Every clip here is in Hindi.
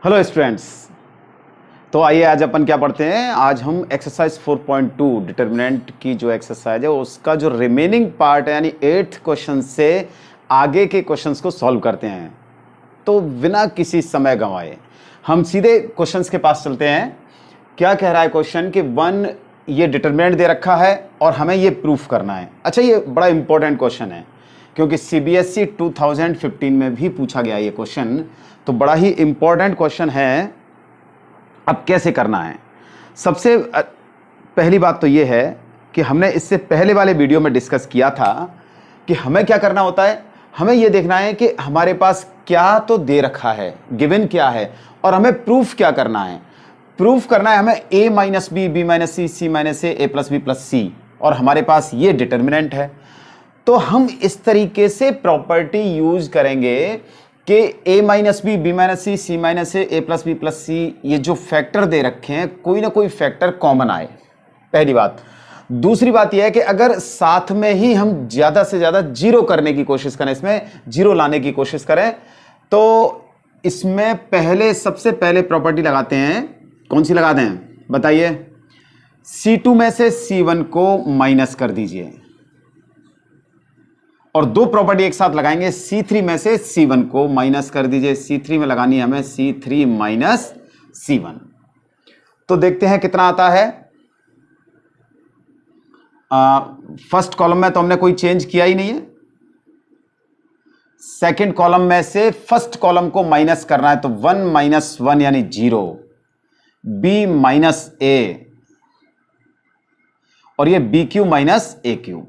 Hello students. तो आइए आज अपन क्या पढ़ते हैं। आज हम एक्सरसाइज 4.2 डिटर्मिनेंट की जो एक्सरसाइज है उसका जो रिमेनिंग पार्ट है यानी 8th क्वेश्चन से आगे के क्वेश्चंस को सॉल्व करते हैं। तो बिना किसी समय गंवाए हम सीधे क्वेश्चंस के पास चलते हैं। क्या कह रहा है क्वेश्चन कि वन ये डिटर्मिनेंट दे रखा है और हमें ये प्रूफ करना है। अच्छा, ये बड़ा इंपॉर्टेंट क्वेश्चन है क्योंकि सीबीएसई 2015 में भी पूछा गया ये क्वेश्चन, तो बड़ा ही इंपॉर्टेंट क्वेश्चन है। अब कैसे करना है, सबसे पहली बात तो ये है कि हमने इससे पहले वाले वीडियो में डिस्कस किया था कि हमें क्या करना होता है। हमें ये देखना है कि हमारे पास क्या तो दे रखा है, गिवन क्या है, और हमें प्रूफ क्या करना है। प्रूफ करना है हमें a minus B, B minus C, C minus A plus B plus C, और हमारे पास ये डिटर्मिनेंट है। तो हम इस तरीके से प्रॉपर्टी यूज करेंगे कि a minus B, B minus C, C minus A plus B plus C, ये जो फैक्टर दे रखे हैं कोई ना कोई फैक्टर कॉमन आए, पहली बात। दूसरी बात यह है कि अगर साथ में ही हम ज्यादा से ज्यादा जीरो करने की कोशिश करें, इसमें जीरो लाने की कोशिश करें, तो इसमें पहले सबसे पहले प्रॉपर्टी लगाते हैं। कौन सी लगाते हैं बताइए? C2 में से C1 को माइनस कर दीजिए, और दो प्रॉपर्टी एक साथ लगाएंगे। C3 में से C1 को माइनस कर दीजिए। C3 में लगानी है हमें C3 माइनस C1। तो देखते हैं कितना आता है। फर्स्ट कॉलम में तो हमने कोई चेंज किया ही नहीं है। सेकंड कॉलम में से फर्स्ट कॉलम को माइनस करना है, तो 1 माइनस 1 यानी 0, B माइनस A, और ये BQ माइनस AQ।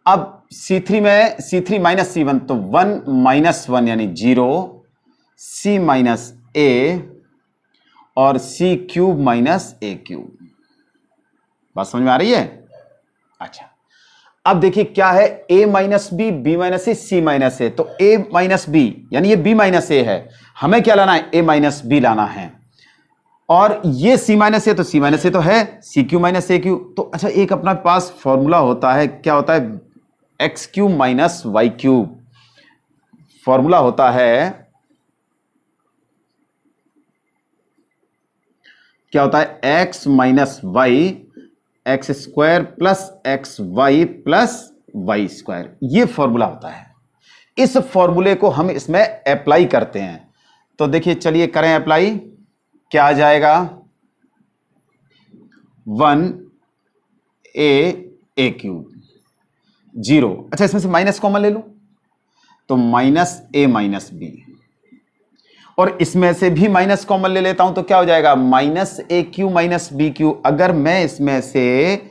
अब C3 में C3 माइनस C1, तो 1 माइनस 1 यानी 0, C माइनस A और C cube minus A cube. बात समझ में आ रही है? अच्छा, अब देखिए क्या है, A minus B, B minus C, C minus A. तो A माइनस बी यानी ये B माइनस ए है, हमें क्या लाना है? A माइनस बी लाना है। और ये C माइनस ए, तो C माइनस ए तो है, C क्यू माइनस ए क्यू। तो अच्छा, एक अपना पास फॉर्मूला होता है, क्या होता है? X cube minus Y cube. Formula होता है, क्या होता है? X minus Y X square plus X Y plus Y square, ये फॉर्मूला होता है। इस फॉर्मूले को हम इसमें अप्लाई करते हैं। तो देखिए, चलिए करें अप्लाई। क्या आ जाएगा? 1a cube 0। अच्छा, इसमें से माइनस कॉमन ले लो, तो माइनस a माइनस बी, और इसमें से भी माइनस कॉमन ले लेता हूं तो क्या हो जाएगा? माइनस ए क्यू माइनस बी क्यू। अगर मैं इसमें से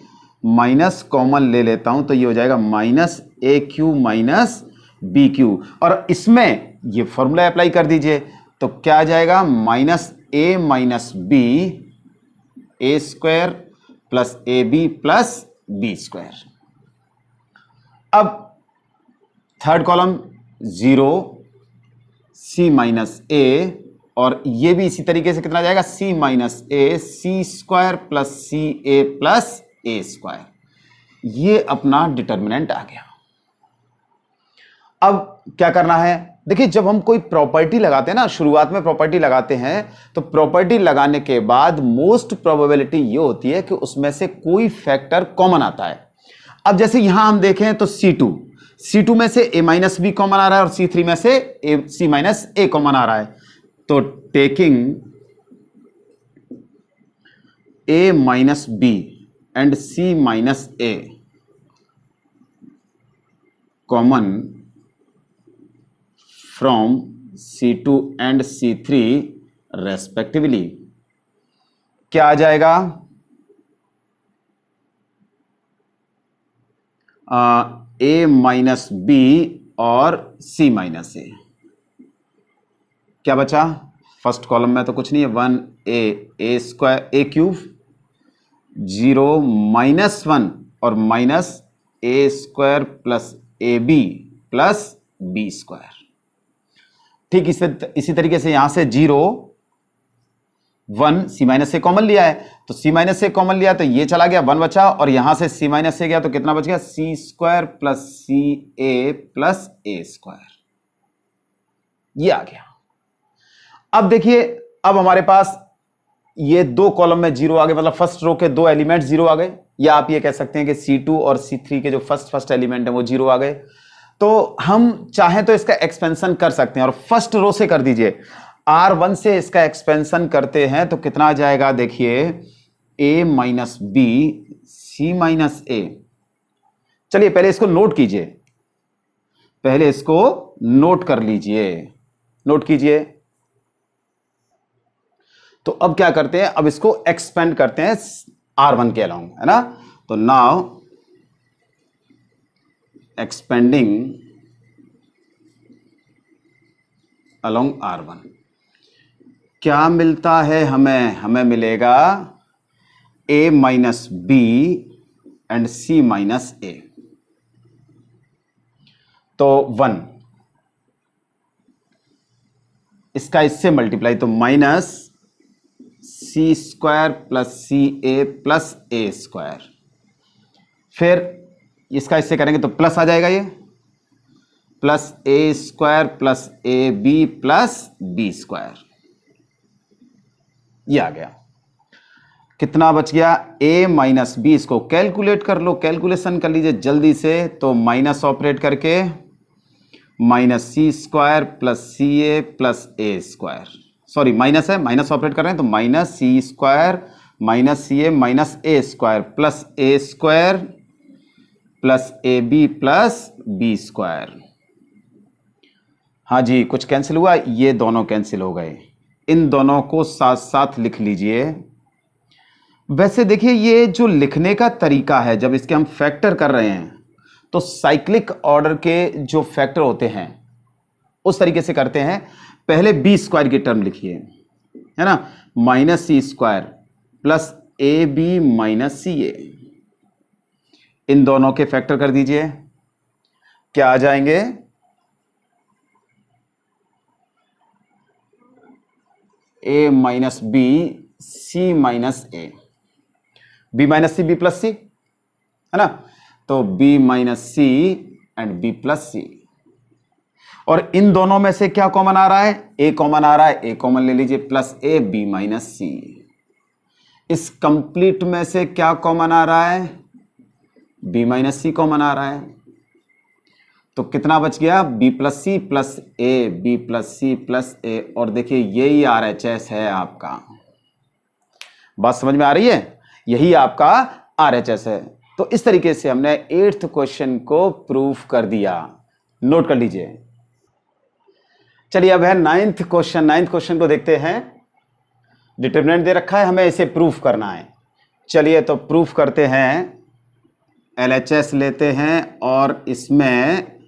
माइनस कॉमन ले लेता हूं तो ये हो जाएगा माइनस ए क्यू माइनस बी क्यू, और इसमें ये फॉर्मूला अप्लाई कर दीजिए। तो क्या आ जाएगा? Minus A minus B A square plus A B plus B square. अब third column 0, C minus A, और ये भी इसी तरीके से कितना जाएगा? C minus A, C square plus C A plus A square. ये अपना डिटर्मिनेंट आ गया। अब क्या करना है? देखिए, जब हम कोई प्रॉपर्टी लगाते हैं ना, शुरुआत में प्रॉपर्टी लगाते हैं, तो प्रॉपर्टी लगाने के बाद मोस्ट प्रोबेबिलिटी ये होती है कि उसमें से कोई फैक्टर कॉमन आता है। अब जैसे यहां हम देखें तो C2 में से a माइनस बी कॉमन आ रहा है, और C3 में से C माइनस ए कॉमन आ रहा है। तो taking a minus B and C minus A common from C2 and C3 respectively, क्या आ जाएगा? A माइनस बी और C माइनस ए। क्या बचा? फर्स्ट कॉलम में तो कुछ नहीं है, 1a स्क्वायर ए क्यूब, 0 माइनस 1 और minus A square plus A B plus B square. ठीक इसी तरीके से यहां से 0 1 C माइनस से कॉमन लिया है, तो C माइनस से कॉमन लिया तो ये चला गया, 1 बचा, और यहां से C माइनस से गया तो कितना बच गया? C square plus C A plus A square. ये आ गया। अब देखिए, अब हमारे पास ये दो कॉलम में जीरो आ गए, मतलब फर्स्ट रो के दो एलिमेंट जीरो आ गए, या आप ये कह सकते हैं कि C2 और C3 के जो फर्स्ट एलिमेंट है वो जीरो आ गए। तो हम चाहें तो इसका एक्सपेंशन कर सकते हैं, और फर्स्ट रो से कर दीजिए। R1 से इसका एक्सपेंशन करते हैं तो कितना आ जाएगा, देखिए A minus B C minus A। चलिए पहले इसको नोट कीजिए, पहले इसको नोट कर लीजिए, नोट कीजिए। तो अब क्या करते हैं, अब इसको एक्सपेंड करते हैं R1 के अलोंग, है ना। तो नाउ एक्सपेंडिंग अलोंग R1 क्या मिलता है हमें, हमें मिलेगा A minus B and C minus A। तो 1 इसका इससे मल्टीप्लाई, तो minus C square plus CA plus A square, फिर इसका इससे करेंगे तो प्लस आ जाएगा, ये plus A square plus AB plus B square, ये आ गया। कितना बच गया, A माइनस B। इसको कैलकुलेट कर लो, कैलकुलेशन कर लीजिए जल्दी से। तो माइनस ऑपरेट करके minus C square plus CA plus A square, sorry minus है, माइनस ऑपरेट कर रहे हैं, तो minus C square minus CA minus A square plus A square plus AB plus B square. हाँ जी, कुछ कैंसिल हुआ, ये दोनों कैंसिल हो गए, इन दोनों को साथ साथ लिख लीजिए। वैसे देखिए, ये जो लिखने का तरीका है, जब इसके हम फैक्टर कर रहे हैं तो साइक्लिक ऑर्डर के जो फैक्टर होते हैं उस तरीके से करते हैं। पहले B स्क्वायर की टर्म लिखिए, है ना, minus C square plus AB minus CA, इन दोनों के फैक्टर कर दीजिए, क्या आ जाएंगे, A minus B C minus A, B minus C B plus C, है ना। तो B minus C and B plus C, और इन दोनों में से क्या कॉमन आ रहा है, A कॉमन आ रहा है, A कॉमन ले लीजिए, plus A B minus C। इस कंप्लीट में से क्या कॉमन आ रहा है, B माइनस C कॉमन आ रहा है। तो कितना बच गया, B plus C plus A, B plus C plus A, और देखिए यही RHS है आपका। बात समझ में आ रही है, यही आपका RHS है। तो इस तरीके से हमने 8th क्वेश्चन को प्रूफ कर दिया, नोट कर लीजिए। चलिए अब है 9th क्वेश्चन। 9th क्वेश्चन को देखते हैं। डिटरमिनेंट दे रखा है, हमें इसे प्रूफ करना है। चलिए तो प्रूफ करते हैं। LHS लेते हैं और इसमें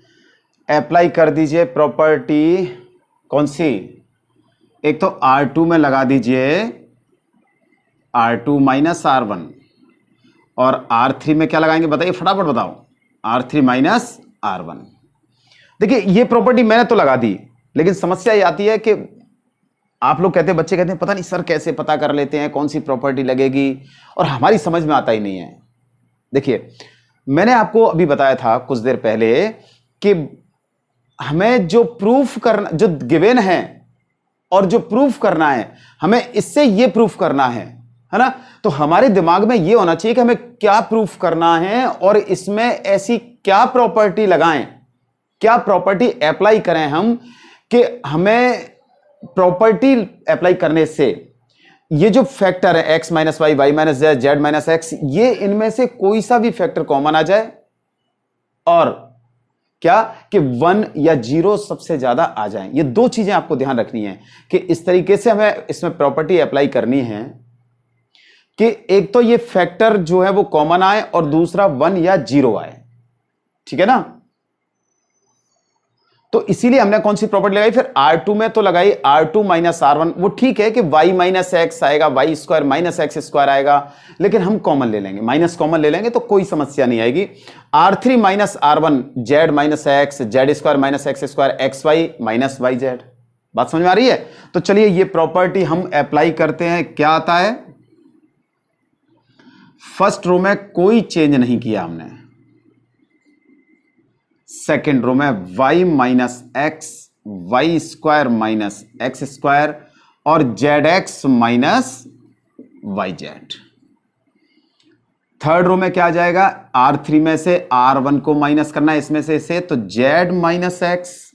अप्लाई कर दीजिए प्रॉपर्टी, कौन सी, एक तो R2 में लगा दीजिए R2 माइनस R1, और R3 में क्या लगाएंगे बताइए, फटाफट बताओ, R3 माइनस R1। देखिए ये प्रॉपर्टी मैंने तो लगा दी, लेकिन समस्या ये आती है कि आप लोग कहते हैं, बच्चे कहते हैं पता नहीं सर कैसे पता कर लेते हैं कौन सी प्रॉपर्टी लगेगी, और हमारी समझ में आता ही नहीं है। देखिए मैंने आपको अभी बताया था कुछ देर पहले कि हमें जो प्रूफ करना, जो गिवन है और जो प्रूफ करना है, हमें इससे ये प्रूफ करना है ना। तो हमारे दिमाग में ये होना चाहिए कि हमें क्या प्रूफ करना है और इसमें ऐसी क्या प्रॉपर्टी लगाएं, क्या प्रॉपर्टी अप्लाई करें हम, कि हमें प्रॉपर्टी अप्लाई करने से ये जो फैक्टर है x minus Y, Y minus Z, Z minus X, ये इनमें से कोई सा भी फैक्टर कॉमन आ जाए, और क्या कि 1 या 0 सबसे ज्यादा आ जाए। ये दो चीजें आपको ध्यान रखनी है कि इस तरीके से हमें इसमें प्रॉपर्टी अप्लाई करनी है कि एक तो ये फैक्टर जो है वो कॉमन आए और दूसरा 1 या 0 आए, ठीक है ना। तो इसीलिए हमने कौन सी प्रॉपर्टी लगाई, फिर R2 में तो लगाई R2 माइनस R1। वो ठीक है कि y माइनस एक्स आएगा, Y square minus X square आएगा, लेकिन हम कॉमन ले लेंगे, माइनस कॉमन ले लेंगे तो कोई समस्या नहीं आएगी। R3 minus R1 Z minus X, Z square minus X square, X Y minus Y Z. बात समझ में आ रही है। तो चलिए ये प्रॉपर्टी हम अप्लाई करते हैं। क्या आता है, फर्स्ट रो में कोई चेंज नहीं किया हमने, सेकेंड रो में y minus X Y square minus X square और Z X minus Y Z. Third row में क्या आ जाएगा, R3 में से R1 को माइनस करना है इसमें से इसे, तो Z minus X,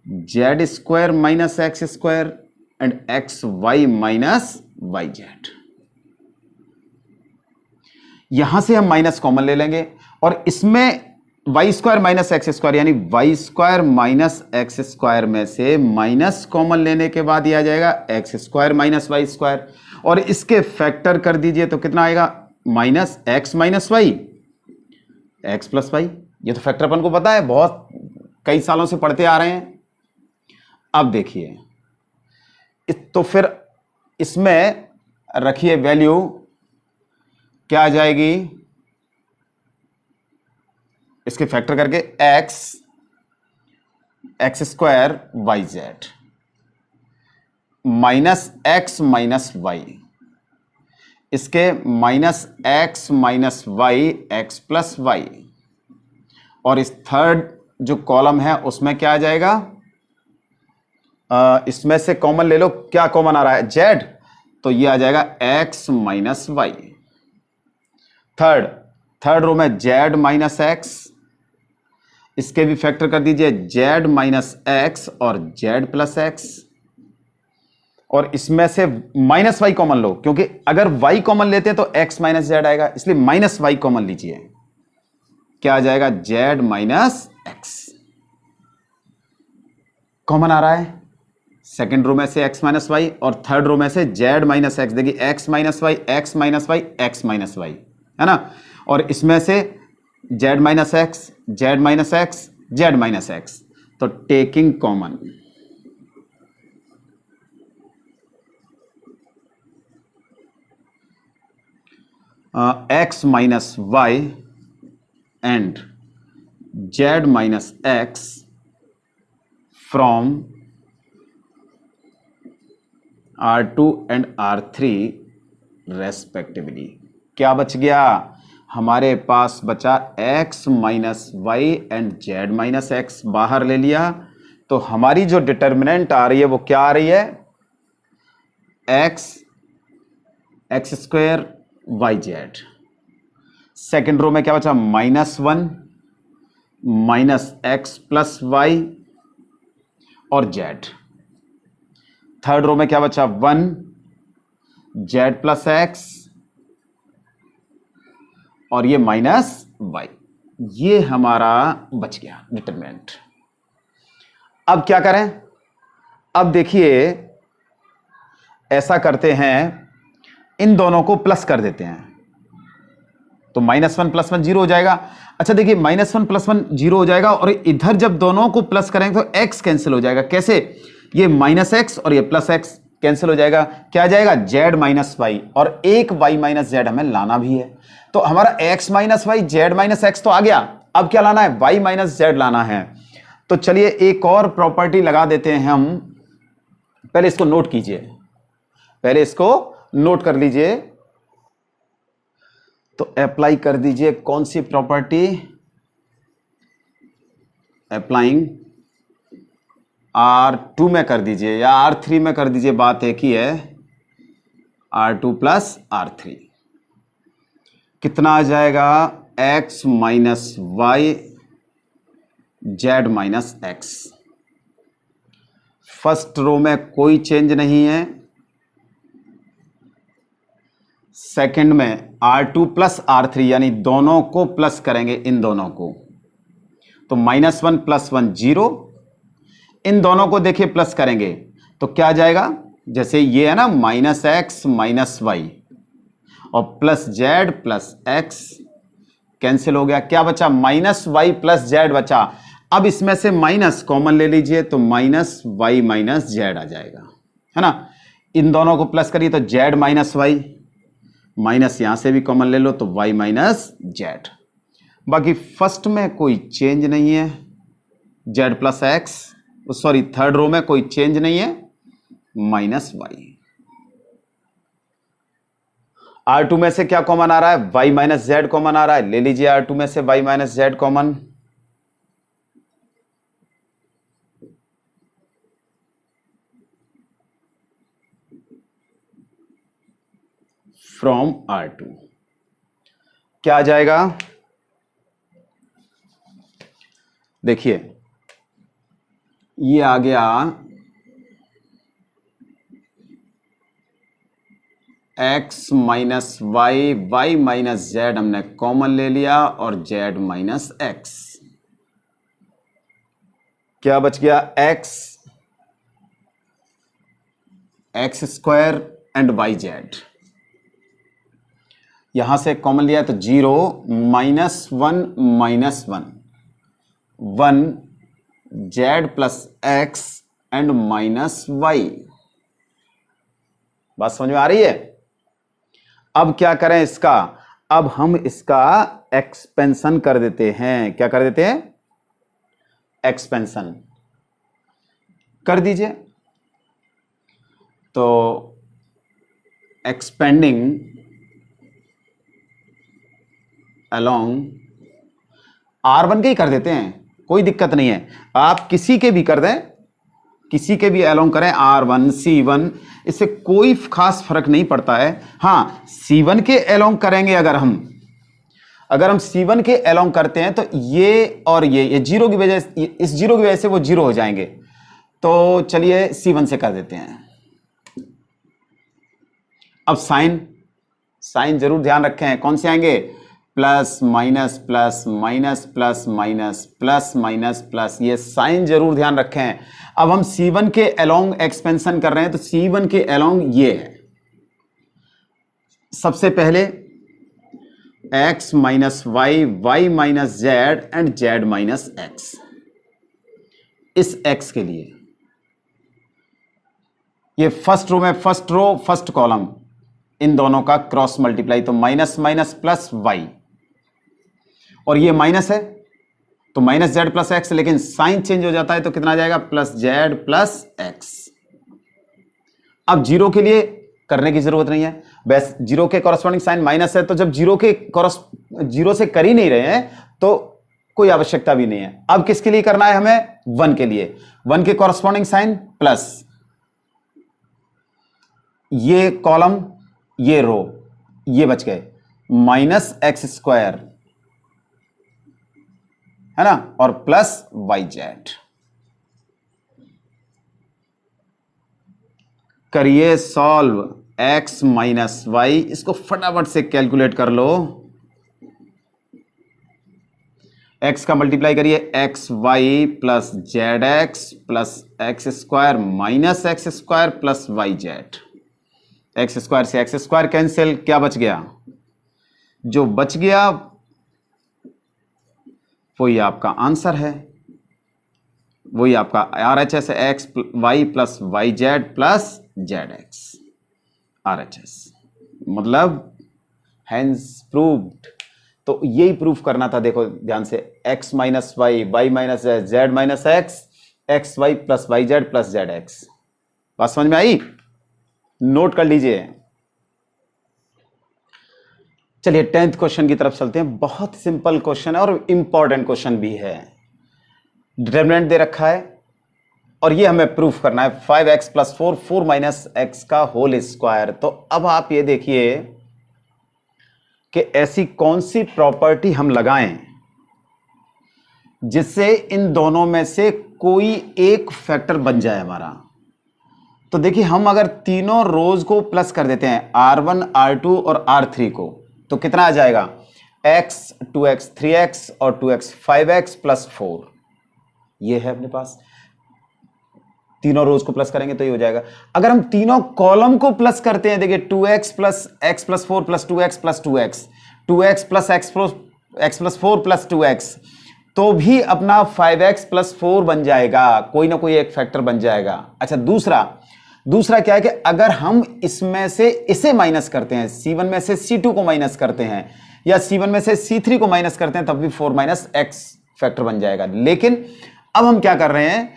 Z square minus X square and X Y minus Y Z. यहां से हम माइनस कॉमन ले लेंगे और इसमें Y square minus X square यानी Y square minus X square में से माइनस कॉमन लेने के बाद यह आ जाएगा X square minus Y square और इसके फैक्टर कर दीजिए तो कितना आएगा, minus X minus Y, X plus Y. ये तो फैक्टर अपन को पता है, बहुत कई सालों से पढ़ते आ रहे हैं। अब देखिए तो फिर इसमें रखिए वैल्यू क्या आ जाएगी, इसके फैक्टर करके X, X square Y Z minus X minus Y, इसके minus X minus Y X plus Y और इस थर्ड जो कॉलम है उसमें क्या आ जाएगा, इसमें से कॉमन ले लो, क्या कॉमन आ रहा है, जेड, तो ये आ जाएगा X minus Y. Third row में जेड माइनस एक्स, इसके भी फैक्टर कर दीजिए जेड माइनस एक्स और जेड प्लस एक्स और इसमें से माइनस वाई कॉमन लो क्योंकि अगर वाई कॉमन लेते हैं तो एक्स माइनस जेड आएगा, इसलिए माइनस वाई कॉमन लीजिए, क्या आ जाएगा, जेड माइनस एक्स। कॉमन आ रहा है सेकेंड रो में से एक्स माइनस वाई और थर्ड रो में से जेड माइनस एक्स, देखिए X minus Y X minus Y X minus Y है ना, और इसमें से Z minus X, Z minus X, Z minus X, तो taking common X minus Y and Z minus X from R2 and R3 respectively. क्या बच गया, हमारे पास बचा x minus Y and Z minus X, बाहर ले लिया तो हमारी जो डिटर्मिनेंट आ रही है वो क्या आ रही है, x, X square Y Z. Second row में क्या बचा, minus one minus X plus Y और जेड। थर्ड रो में क्या बचा, वन जेड प्लस एक्स और ये माइनस वाई, ये हमारा बच गया डिटरमिनेंट। अब क्या करें, अब देखिए ऐसा करते हैं, इन दोनों को प्लस कर देते हैं तो minus one plus one zero हो जाएगा। अच्छा देखिए minus one plus one zero हो जाएगा और इधर जब दोनों को प्लस करेंगे तो एक्स कैंसिल हो जाएगा, कैसे, ये माइनस एक्स और ये प्लस एक्स कैंसिल हो जाएगा, क्या आ जाएगा, जेड माइनस वाई और एक वाई माइनस जेड हमें लाना भी है, तो हमारा X minus Y Z minus X तो आ गया, अब क्या लाना है, वाई माइनस जेड लाना है। तो चलिए एक और प्रॉपर्टी लगा देते हैं हम, पहले इसको नोट कीजिए, पहले इसको नोट कर लीजिए, तो अप्लाई कर दीजिए कौन सी प्रॉपर्टी, अप्लाइंग R2 में कर दीजिए या R3 में कर दीजिए, बात एक ही है, R2 प्लस R3 कितना आ जाएगा, x minus Y Z minus X. First row में कोई चेंज नहीं है, सेकंड में R2 प्लस R3 यानी दोनों को प्लस करेंगे, इन दोनों को, तो minus one plus one zero, इन दोनों को देखिए प्लस करेंगे तो क्या आ जाएगा, जैसे ये है ना माइनस एक्स माइनस वाई और plus Z plus x cancel हो गया, क्या बचा, माइनस वाई प्लस जेड बचा। अब इसमें से माइनस कॉमन ले लीजिए तो माइनस वाई माइनस जेड आ जाएगा, है ना, इन दोनों को प्लस करिए तो जेड माइनस वाई, माइनस यहां से भी कॉमन ले लो तो वाई माइनस जेड। बाकी फर्स्ट में कोई चेंज नहीं है, Z plus X, sorry third row में कोई चेंज नहीं है, माइनस वाई। R2 में से क्या कॉमन आ रहा है, y माइनस जेड कॉमन आ रहा है, ले लीजिए R2 में से y minus Z common, from R2। क्या आ जाएगा? देखिए ये आ गया x minus Y, Y minus Z हमने कॉमन ले लिया और z माइनस एक्स। क्या बच गया? X square and Y Z. यहां से कॉमन लिया तो 0 minus 1 Z plus X and minus Y. बात समझ में आ रही है? अब क्या करें इसका? अब हम इसका एक्सपेंशन कर देते हैं। क्या कर देते हैं? एक्सपेंशन कर दीजिए। तो एक्सपेंडिंग अलोंग R1 के ही कर देते हैं, कोई दिक्कत नहीं है। आप किसी के भी कर दें, किसी के भी अलोंग करें, R1 C1, इससे कोई खास फर्क नहीं पड़ता है। हाँ, C1 के अलोंग करेंगे अगर हम C1 के अलोंग करते हैं तो ये और ये जीरो की वजह, इस जीरो की वजह से वो जीरो हो जाएंगे। तो चलिए C1 से कर देते हैं। अब साइन जरूर ध्यान रखें, कौन से आएंगे? Plus minus plus minus plus minus plus minus plus, ये साइन जरूर ध्यान रखें। अब हम C1 के अलोंग एक्सपेंशन कर रहे हैं तो C1 के अलोंग ये है। सबसे पहले x minus Y, Y minus Z and Z minus X. इस x के लिए ये फर्स्ट रो में फर्स्ट रो फर्स्ट कॉलम, इन दोनों का क्रॉस मल्टीप्लाई, तो माइनस माइनस प्लस वाई, और ये माइनस है तो माइनस जेड प्लस एक्स, लेकिन साइन चेंज हो जाता है तो कितना आ जाएगा? Plus Z plus X. अब जीरो के लिए करने की जरूरत नहीं है, बस जीरो के कॉरस्पॉन्डिंग साइन माइनस है, तो जब जीरो से कर ही नहीं रहे हैं तो कोई आवश्यकता भी नहीं है। अब किसके लिए करना है हमें? 1 के लिए। 1 के कॉरस्पॉन्डिंग साइन प्लस, ये कॉलम ये रो ये बच गए, माइनस एक्स स्क्वायर है ना, और प्लस वाई जेड। करिए सॉल्व x माइनस वाई, इसको फटाफट से कैलकुलेट कर लो। x का मल्टीप्लाई करिए, X Y plus Z X plus x square minus X square plus Y Z. X square से एक्स स्क्वायर कैंसिल, क्या बच गया? जो बच गया वही आपका आंसर है, वही आपका RHS है, X Y plus Y Z plus Z X RHS, मतलब हैंस प्रूव्ड। तो यही प्रूफ करना था। देखो ध्यान से, x minus Y, Y minus Z, Z minus X, X Y plus Y Z plus Z X. बात समझ में आई? नोट कर लीजिए। चलिए 10th क्वेश्चन की तरफ चलते हैं। बहुत सिंपल क्वेश्चन है और इंपॉर्टेंट क्वेश्चन भी है। डिटरमिनेंट दे रखा है और ये हमें प्रूफ करना है 5x प्लस 4, 4 माइनस एक्स का होल स्क्वायर। तो अब आप ये देखिए कि ऐसी कौन सी प्रॉपर्टी हम लगाएं जिससे इन दोनों में से कोई एक फैक्टर बन जाए हमारा। तो देखिए, हम अगर तीनों रोज को प्लस कर देते हैं, R1, R2 और R3 को, तो कितना आ जाएगा? x 2x 3x और 2x 5x प्लस 4। ये है अपने पास। तीनों रोज को प्लस करेंगे तो ये हो जाएगा। अगर हम तीनों कॉलम को प्लस करते हैं, देखिए 2x plus x plus 4 plus 2x plus 2x, 2x plus x plus 4 plus 2x, तो भी अपना 5x प्लस 4 बन जाएगा, कोई ना कोई एक फैक्टर बन जाएगा। अच्छा, दूसरा क्या है कि अगर हम इसमें से इसे माइनस करते हैं, C1 में से C2 को माइनस करते हैं या C1 में से C3 को माइनस करते हैं, तब भी 4 माइनस x फैक्टर बन जाएगा। लेकिन अब हम क्या कर रहे हैं,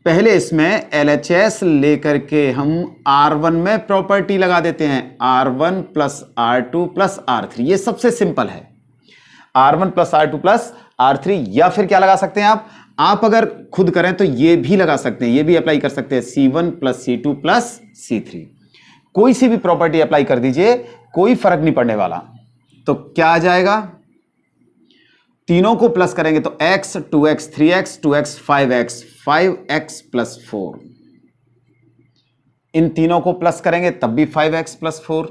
पहले इसमें LHS लेकर के हम R1 में प्रॉपर्टी लगा देते हैं, R1 plus R2 plus R3। ये सबसे सिंपल है, R1 plus R2 plus R3। या फिर क्या लगा सकते हैं आप अगर खुद करें तो ये भी लगा सकते हैं, ये भी अप्लाई कर सकते हैं, C1 plus C2 plus C3। कोई सी भी प्रॉपर्टी अप्लाई कर दीजिए, कोई फर्क नहीं पड़ने वाला। तो क्या आ जाएगा, तीनों को प्लस करेंगे तो x 2x 3x 2x 5x 5x plus 4, इन तीनों को प्लस करेंगे तब भी 5x प्लस 4,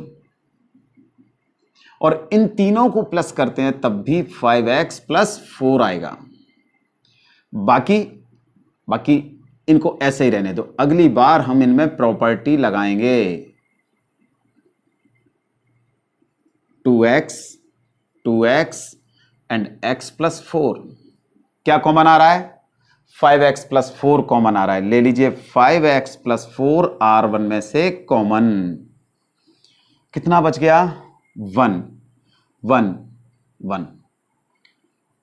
और इन तीनों को प्लस करते हैं तब भी 5x प्लस 4 आएगा। बाकी इनको ऐसे ही रहने दो, अगली बार हम इनमें प्रॉपर्टी लगाएंगे। 2x 2x and x plus 4, क्या कॉमन आ रहा है, 5x प्लस 4 कॉमन आ रहा है, ले लीजिए 5x प्लस 4 R1 में से कॉमन, कितना बच गया, 1 1 1,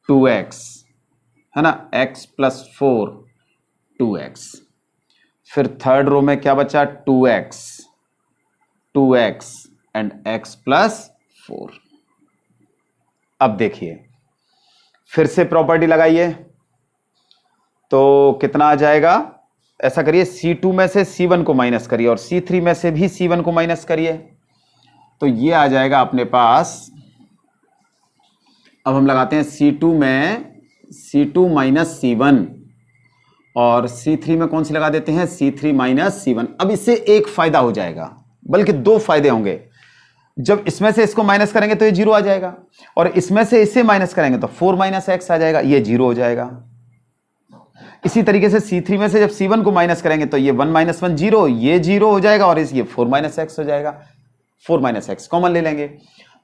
2x है ना, x प्लस 4 2x, फिर थर्ड रो में क्या बचा, 2x 2x and x plus 4। अब देखिए फिर से प्रॉपर्टी लगाइए तो कितना आ जाएगा, ऐसा करिए C2 में से C1 को माइनस करिए और C3 में से भी C1 को माइनस करिए, तो ये आ जाएगा अपने पास। अब हम लगाते हैं C2 में C2 माइनस C1 और C3 में कौन सी लगा देते हैं, C3 माइनस C1। अब इससे एक फायदा हो जाएगा, बल्कि दो फायदे होंगे। जब इसमें से इसको माइनस करेंगे तो ये 0 आ जाएगा, और इसमें से इसे माइनस करेंगे तो 4 माइनस x आ जाएगा, ये 0 हो जाएगा। इसी तरीके से C3 में से जब C1 को माइनस करेंगे तो ये 1 माइनस 1 0, ये 0 हो जाएगा, और ये 4 माइनस x हो जाएगा, 4 माइनस x कॉमन ले लेंगे।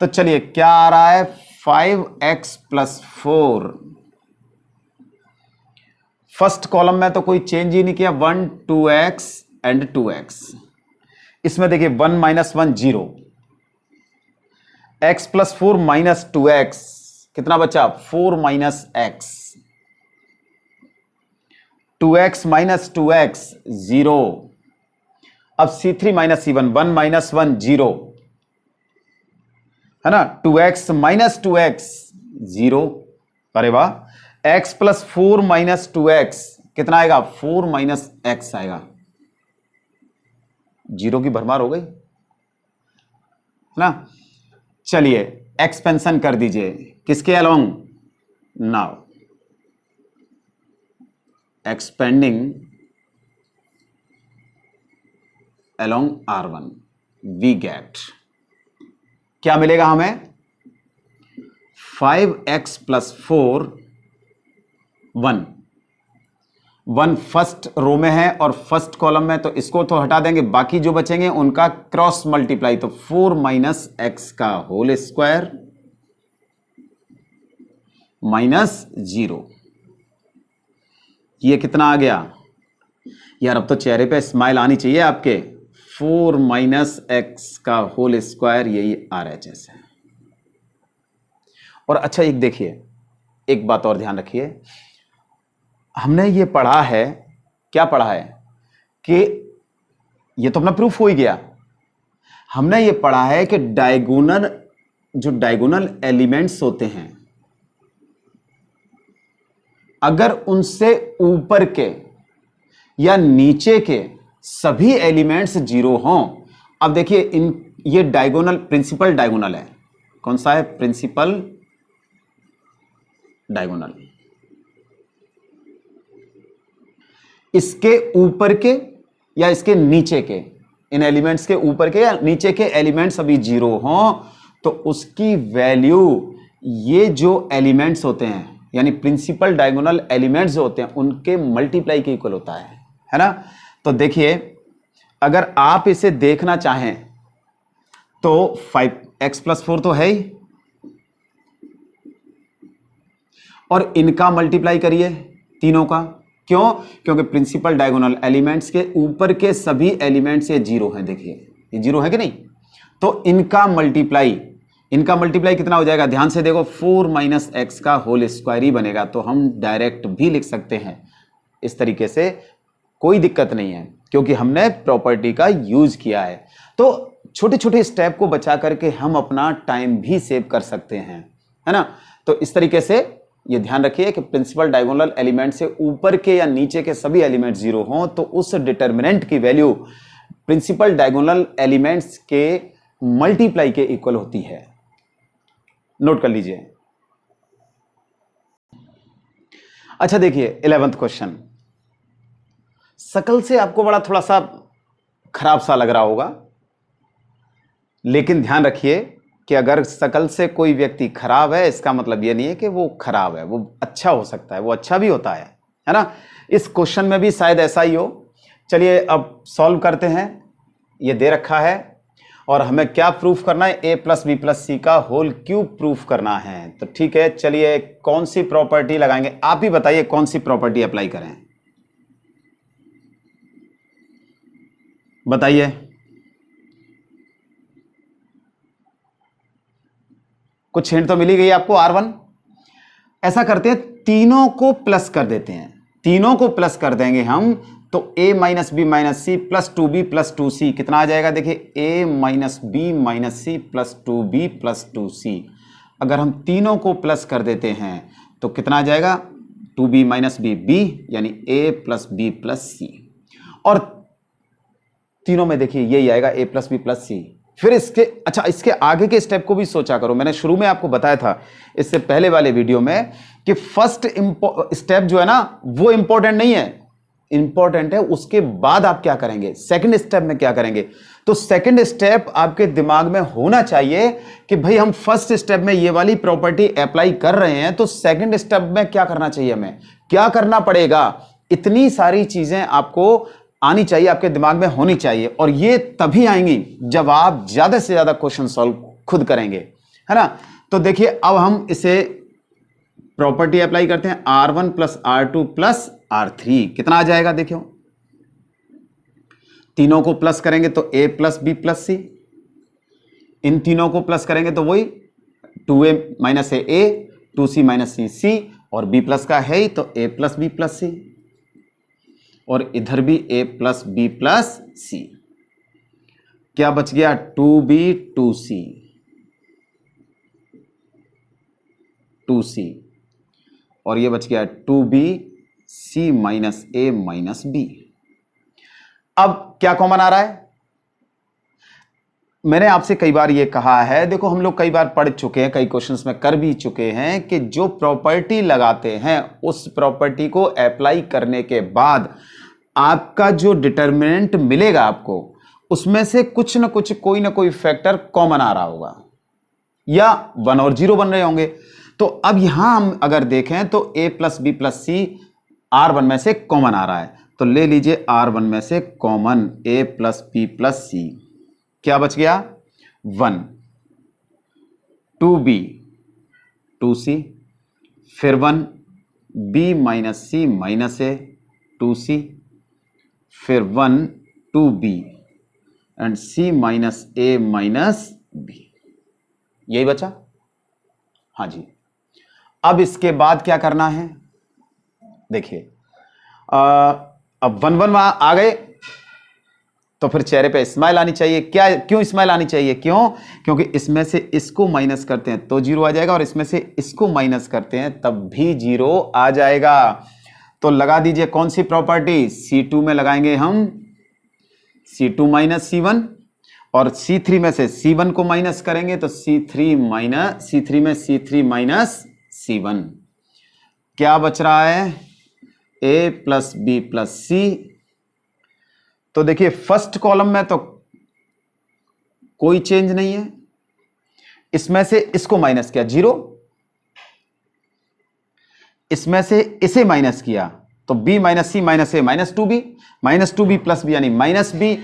तो चलिए क्या आ रहा है, 5x प्लस 4। फर्स्ट कॉलम में तो कोई चेंज ही नहीं किया, 1 2x एंड 2x। इसमें देखिए 1 minus 1 0, x plus 4 minus 2x, कितना बचा, 4 minus x, 2x minus 2x 0। अब C3 माइनस C1, 1 माइनस 1 0 है ना, 2x माइनस 2x 0, अरे वाह, x प्लस 4 माइनस 2x कितना आएगा, 4 माइनस x आएगा, 0 की भरमार हो गई ना। चलिए एक्सपेंशन कर दीजिए, किसके along, now expanding along R1, we get, क्या मिलेगा हमें, 5x प्लस 4 1 फर्स्ट रो में है और फर्स्ट कॉलम में, तो इसको तो हटा देंगे, बाकी जो बचेंगे उनका क्रॉस मल्टीप्लाई, तो 4 माइनस x का होल स्क्वायर माइनस 0, ये कितना आ गया यार, अब तो चेहरे पे स्माइल आनी चाहिए आपके, 4 माइनस x का होल स्क्वायर, यही RHS है। और अच्छा एक देखिए, एक बात और ध्यान रखिए, हमने ये पढ़ा है, क्या पढ़ा है कि ये तो अपना प्रूफ हो ही गया, हमने ये पढ़ा है कि डायगोनल, जो डायगोनल एलिमेंट्स होते हैं, अगर उनसे ऊपर के या नीचे के सभी एलिमेंट्स 0 हों, अब देखिए ये डायगोनल प्रिंसिपल डायगोनल है, कौन सा है, प्रिंसिपल डायगोनल, इसके ऊपर के या इसके नीचे के, इन एलिमेंट्स के ऊपर के या नीचे के एलिमेंट्स अभी 0 हों, तो उसकी वैल्यू, ये जो एलिमेंट्स होते हैं यानी प्रिंसिपल डायगोनल एलिमेंट्स जो होते हैं उनके मल्टीप्लाई के इक्वल होता है ना। तो देखिए अगर आप इसे देखना चाहें तो 5x प्लस 4 तो है ही, और इनका मल्टीप्लाई करिए तीनों का, क्यों, क्योंकि प्रिंसिपल डायगोनल एलिमेंट्स के ऊपर के सभी एलिमेंट्स ये 0 हैं, देखिए ये 0 है कि नहीं, तो इनका मल्टीप्लाई कितना हो जाएगा, ध्यान से देखो, 4 माइनस एक्स का होल स्क्वायर ही बनेगा, तो हम डायरेक्ट भी लिख सकते हैं इस तरीके से, कोई दिक्कत नहीं है क्योंकि हमने प्रॉपर्टी का यूज किया है। तो छोटे छोटे स्टेप को बचा करके हम अपना टाइम भी सेव कर सकते हैं, है ना। तो इस तरीके से ये ध्यान रखिए कि प्रिंसिपल डायगोनल एलिमेंट से ऊपर के या नीचे के सभी एलिमेंट 0 हों तो उस डिटर्मिनेंट की वैल्यू प्रिंसिपल डायगोनल एलिमेंट्स के मल्टीप्लाई के इक्वल होती है। नोट कर लीजिए। अच्छा देखिए 11th क्वेश्चन, शकल से आपको बड़ा थोड़ा सा खराब सा लग रहा होगा, लेकिन ध्यान रखिए कि अगर शकल से कोई व्यक्ति खराब है, इसका मतलब यह नहीं है कि वो खराब है, वो अच्छा हो सकता है, वो अच्छा भी होता है ना। इस क्वेश्चन में भी शायद ऐसा ही हो। चलिए अब सॉल्व करते हैं। ये दे रखा है और हमें क्या प्रूफ करना है, a प्लस बी प्लस सी का होल क्यूब प्रूफ करना है। तो ठीक है, चलिए कौन सी प्रॉपर्टी लगाएंगे, आप ही बताइए कौन सी प्रॉपर्टी अप्लाई करें, बताइए। कुछ हिंट तो मिली गई आपको। R1 ऐसा करते हैं, तीनों को प्लस कर देते हैं, तीनों को प्लस कर देंगे हम, तो a minus B minus C plus 2b plus 2c कितना आ जाएगा। देखिए a minus B minus C plus 2b plus 2c, अगर हम तीनों को प्लस कर देते हैं तो कितना आ जाएगा, 2b माइनस बी b, यानी a plus B plus C. और तीनों में देखिए यही आएगा a प्लस बी प्लस सी। फिर इसके अच्छा इसके आगे के स्टेप को भी सोचा करो। मैंने शुरू में आपको बताया था इससे पहले वाले वीडियो में कि फर्स्ट स्टेप जो है ना वो इंपॉर्टेंट नहीं है, इंपॉर्टेंट है उसके बाद आप क्या करेंगे, सेकंड स्टेप में क्या करेंगे। तो सेकंड स्टेप आपके दिमाग में होना चाहिए कि भाई हम फर्स्ट स्टेप में ये वाली प्रॉपर्टी अप्लाई कर रहे हैं, तो सेकंड स्टेप में क्या करना चाहिए, हमें क्या करना पड़ेगा। इतनी सारी चीजें आपको आनी चाहिए, आपके दिमाग में होनी चाहिए, और ये तभी आएंगी जब आप ज्यादा से ज्यादा क्वेश्चन सॉल्व खुद करेंगे, है ना। तो देखिए अब हम इसे प्रॉपर्टी अप्लाई करते हैं, R1 plus R2 plus R3 कितना आ जाएगा। देखियो तीनों को प्लस करेंगे तो a प्लस बी प्लस सी, इन तीनों को प्लस करेंगे तो वही 2a minus A 2c minus C सी, और b प्लस का है ही तो a plus B plus C, और इधर भी a plus B plus C. क्या बच गया, 2b 2c 2c, और ये बच गया 2b c minus a minus b। अब क्या कॉमन आ रहा है, मैंने आपसे कई बार ये कहा है, देखो हम लोग कई बार पढ़ चुके हैं, कई क्वेश्चंस में कर भी चुके हैं कि जो प्रॉपर्टी लगाते हैं उस प्रॉपर्टी को अप्लाई करने के बाद आपका जो डिटर्मिनेंट मिलेगा आपको, उसमें से कुछ ना कुछ कोई ना कोई फैक्टर कॉमन आ रहा होगा, या 1 और 0 बन रहे होंगे। तो अब यहां हम अगर देखें तो a plus B plus C R1 में से कॉमन आ रहा है, तो ले लीजिए R1 में से common a plus B plus C, क्या बच गया 1, 2b 2c, फिर 1 b minus C minus A 2c, फिर 1 2b and c minus A minus b, यही बचा। हाँ जी, अब इसके बाद क्या करना है, देखिए अब 1 1 वहां आ गए तो फिर चेहरे पे स्माइल आनी चाहिए। क्या, क्यों स्माइल आनी चाहिए, क्यों, क्योंकि इसमें से इसको माइनस करते हैं तो 0 आ जाएगा, और इसमें से इसको माइनस करते हैं तब भी 0 आ जाएगा। तो लगा दीजिए कौन सी प्रॉपर्टी, C2 में लगाएंगे हम C2 माइनस C1, और C3 में से C1 को माइनस करेंगे तो C3 में C3 माइनस C1, क्या बच रहा है a प्लस बी प्लस सी। तो देखिए फर्स्ट कॉलम में तो कोई चेंज नहीं है, इसमें से इसको माइनस किया 0, इसमें से इसे माइनस किया तो b minus C minus A minus 2b plus B यानी माइनस b,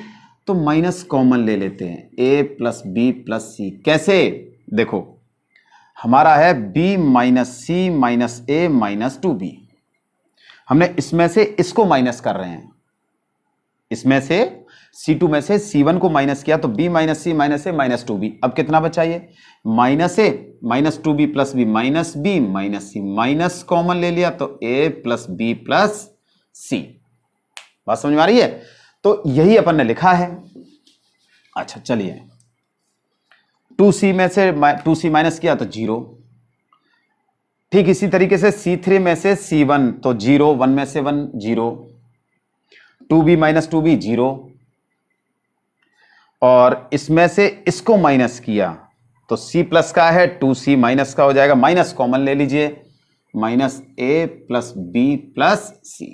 तो माइनस कॉमन ले लेते हैं a प्लस बी प्लस सी। कैसे, देखो हमारा है b minus C minus A minus 2b, हमने इसमें से इसको माइनस कर रहे हैं, इसमें से C2 में से C1 को माइनस किया तो b minus C minus A minus 2b। अब कितना बचा ये, minus A minus 2b plus B minus b minus C, minus common ले लिया तो a plus B plus C. बात समझ में आ रही है, तो यही अपन ने लिखा है। अच्छा चलिए 2c में से 2c माइनस किया तो 0, ठीक इसी तरीके से C3 में से C1 तो 0, 1 में से 1 0, 2b माइनस 2b 0, और इसमें से इसको माइनस किया तो c प्लस का है, 2c माइनस का हो जाएगा, माइनस कॉमन ले लीजिए, minus a plus B plus C.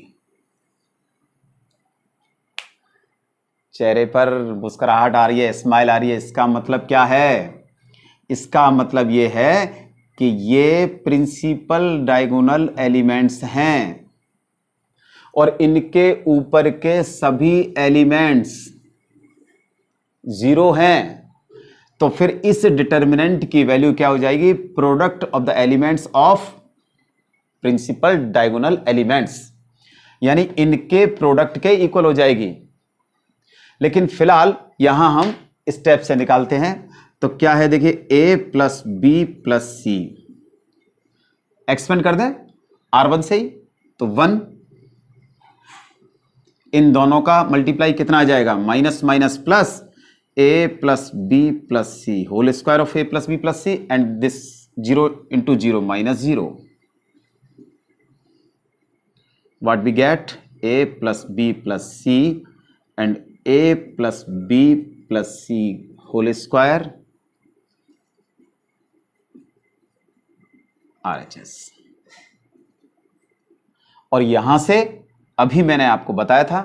चेहरे पर मुस्कुराहट आ रही है, स्माइल आ रही है, इसका मतलब क्या है? इसका मतलब ये है कि ये प्रिंसिपल डायगोनल एलिमेंट्स हैं और इनके ऊपर के सभी एलिमेंट्स जीरो हैं। तो फिर इस डिटर्मिनेंट की वैल्यू क्या हो जाएगी? Product of the elements of principal diagonal elements, यानी इनके प्रोडक्ट के इक्वल हो जाएगी। लेकिन फिलहाल यहां हम स्टेप से निकालते हैं। तो क्या है देखिए, a plus B plus C, expand कर दें R1 से ही, तो 1, इन दोनों का मल्टीप्लाई कितना आ जाएगा? Minus minus plus, a plus B plus C whole square of a plus B plus C, and this 0 into 0 minus 0, what we get? a plus b plus c and a plus b plus c whole square RHS। और यहां से अभी मैंने आपको बताया था,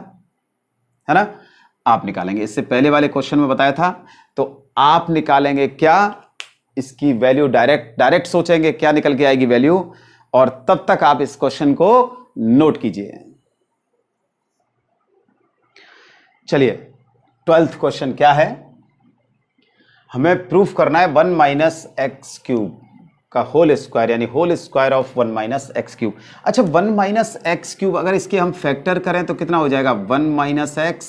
है ना, आप निकालेंगे, इससे पहले वाले क्वेश्चन में बताया था, तो आप निकालेंगे क्या? इसकी वैल्यू डायरेक्ट सोचेंगे क्या निकल के आएगी वैल्यू, और तब तक आप इस क्वेश्चन को नोट कीजिए। चलिए 12th क्वेश्चन क्या है? हमें प्रूफ करना है 1 माइनस एक्स क्यूब का होल स्क्वायर, यानी whole square of 1 minus X cube. अच्छा, 1 माइनस एक्स क्यूब अगर इसके हम फैक्टर करें तो कितना हो जाएगा? 1 minus x,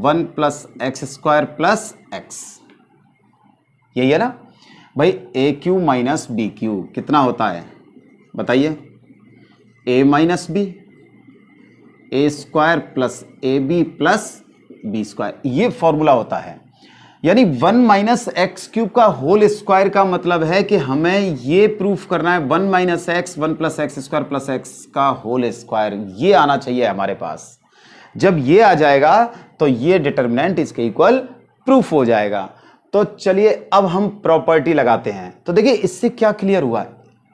1 plus x square plus X, यही है ना भाई। A cube minus B cube कितना होता है बताइए? a minus B, A square plus A B plus B square, ये फॉर्मूला होता है। यानी 1 माइनस एक्स क्यूब का होल स्क्वायर का मतलब है कि हमें ये प्रूफ करना है 1 minus x, 1 plus x square plus x का होल स्क्वायर, ये आना चाहिए हमारे पास। जब ये आ जाएगा तो ये डिटर्मिनेंट इसके इक्वल प्रूफ हो जाएगा। तो चलिए अब हम प्रॉपर्टी लगाते हैं। तो देखिए इससे क्या क्लियर हुआ?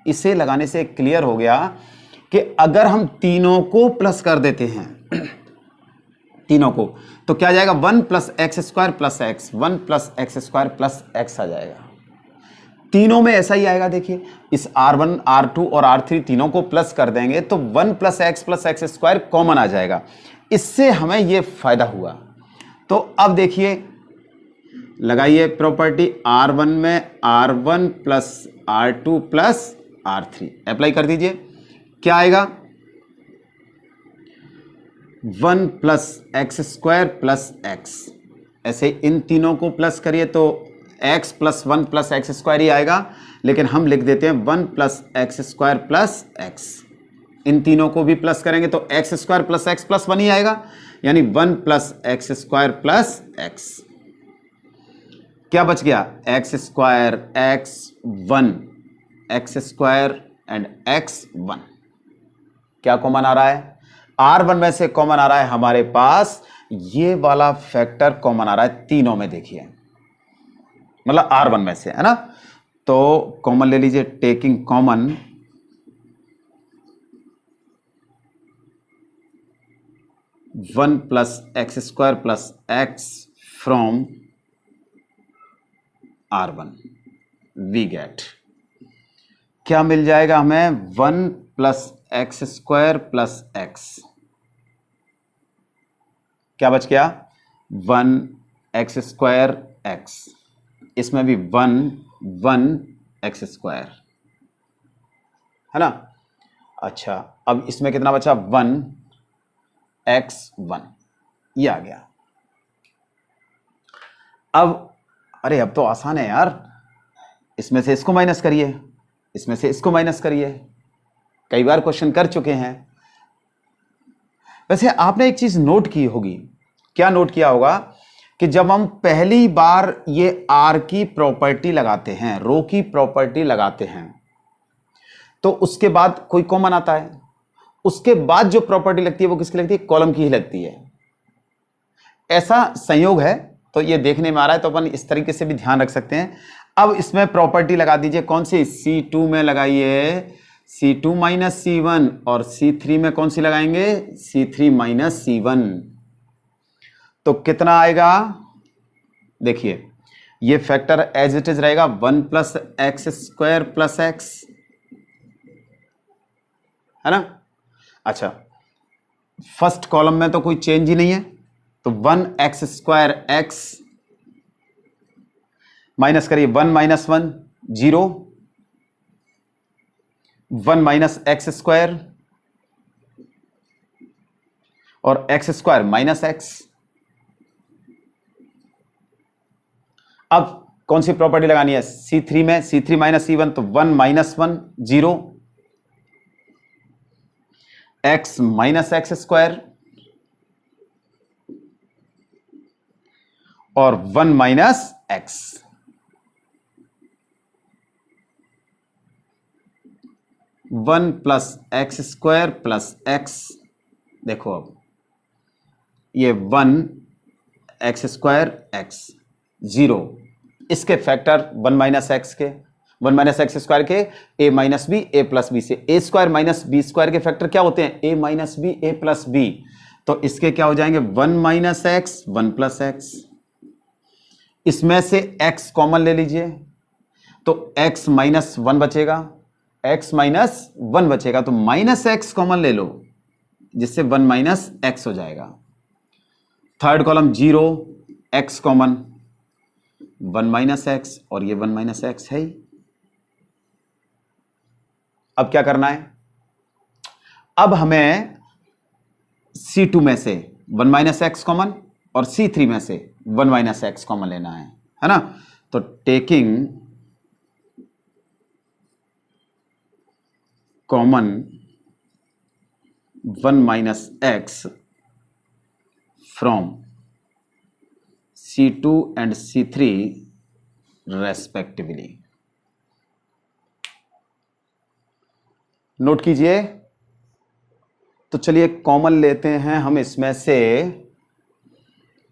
इसे लगाने से क्लियर हो गया कि अगर हम तीनों को प्लस कर देते हैं तीनों को, तो क्या जाएगा? 1 plus x square plus X, 1 plus x square plus X आ जाएगा। तीनों में ऐसा ही आएगा। देखिए इस R1, R2 और R3 तीनों को प्लस कर देंगे तो 1 प्लस एक्स स्क्वायर कॉमन आ जाएगा। इससे हमें यह फायदा हुआ। तो अब देखिए लगाइए प्रॉपर्टी, R1 में R1 plus R2 plus R3 apply कर दीजिए। क्या आएगा? 1 plus x square plus X, ऐसे इन तीनों को प्लस करिए तो x plus 1 plus x square ही आएगा, लेकिन हम लिख देते हैं 1 plus x square plus X. इन तीनों को भी प्लस करेंगे तो X square plus X plus 1 ही आएगा, यानी 1 plus x square plus X. क्या बच गया? X square X 1, X square and X 1। क्या कॉमन आ रहा है? R1 में से कॉमन आ रहा है हमारे पास ये वाला फैक्टर कॉमन आ रहा है तीनों में। देखिए मतलब R1 में से, है ना, तो कॉमन ले लीजिए, taking common 1 plus x square plus X from R1 we get, क्या मिल जाएगा हमें? 1 plus x square plus X. क्या बच गया? 1 एक्स स्क्वायर एक्स, इसमें भी 1 एक्स स्क्वायर, है ना। अच्छा अब इसमें कितना बचा? 1 एक्स 1, ये आ गया। अब अरे अब तो आसान है यार, इसमें से इसको माइनस करिए, इसमें से इसको माइनस करिए, कई बार क्वेश्चन कर चुके हैं। वैसे आपने एक चीज नोट की होगी। क्या नोट किया होगा? कि जब हम पहली बार ये R की प्रॉपर्टी लगाते हैं, रो की प्रॉपर्टी लगाते हैं, तो उसके बाद कोई कॉमन आता है, उसके बाद जो प्रॉपर्टी लगती है वो किसकी लगती है? कॉलम की ही लगती है। ऐसा संयोग है तो ये देखने में आ रहा है, तो अपन इस तरीके से भी ध्यान रख सकते हैं। अब इसमें प्रॉपर्टी लगा दीजिए, कौन सी? C2 में लगाइए C2 माइनस C1, और C3 में कौन सी लगाएंगे? C3 minus C1। तो कितना आएगा? देखिए ये फैक्टर एज इट इज रहेगा 1 plus x square plus x, है ना। अच्छा, फर्स्ट कॉलम में तो कोई चेंज ही नहीं है, तो 1 एक्स स्क्वायर एक्स माइनस करिए 1 माइनस 1 0, 1 माइनस एक्स स्क्वायर और एक्स स्क्वायर माइनस एक्स। अब कौन सी प्रॉपर्टी लगानी है? C3 में C3 माइनस C1, तो 1 minus 1 0, x minus X square और 1 minus x. One plus x square plus x, देखो अब ये 1 एक्स स्क्वायर एक्स 0, इसके फैक्टर 1 माइनस एक्स के, 1 माइनस एक्स स्क्वायर के a minus B A plus B से, A square minus B square के फैक्टर क्या होते हैं? a minus B A plus B. तो इसके क्या हो जाएंगे? 1 माइनस एक्स 1 प्लस एक्स। इसमें से x कॉमन ले लीजिए, तो x माइनस 1 बचेगा, x माइनस 1 बचेगा, तो माइनस एक्स कॉमन ले लो, जिससे 1 माइनस एक्स हो जाएगा। Third column 0, x common 1 minus X, और ये 1 माइनस एक्स है ही। अब क्या करना है? अब हमें C2 में से 1 माइनस एक्स कॉमन और C3 में से 1 माइनस एक्स कॉमन लेना है ना। तो taking common 1 minus X from C2 and C3 respectively. Note कीजिए, तो चलिए कॉमन लेते हैं हम इसमें से,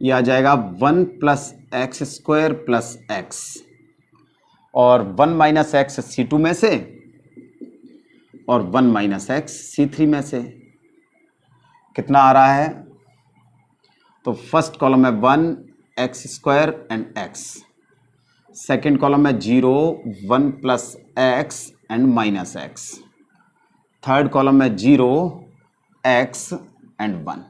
यह आ जाएगा 1 plus x square plus x, और 1 माइनस एक्स C2 में से और 1 माइनस एक्स C3 में से। कितना आ रहा है? तो फर्स्ट कॉलम में 1 X square and x, second column में 0 1 plus X and minus x, third column में 0 एक्स एंड 1।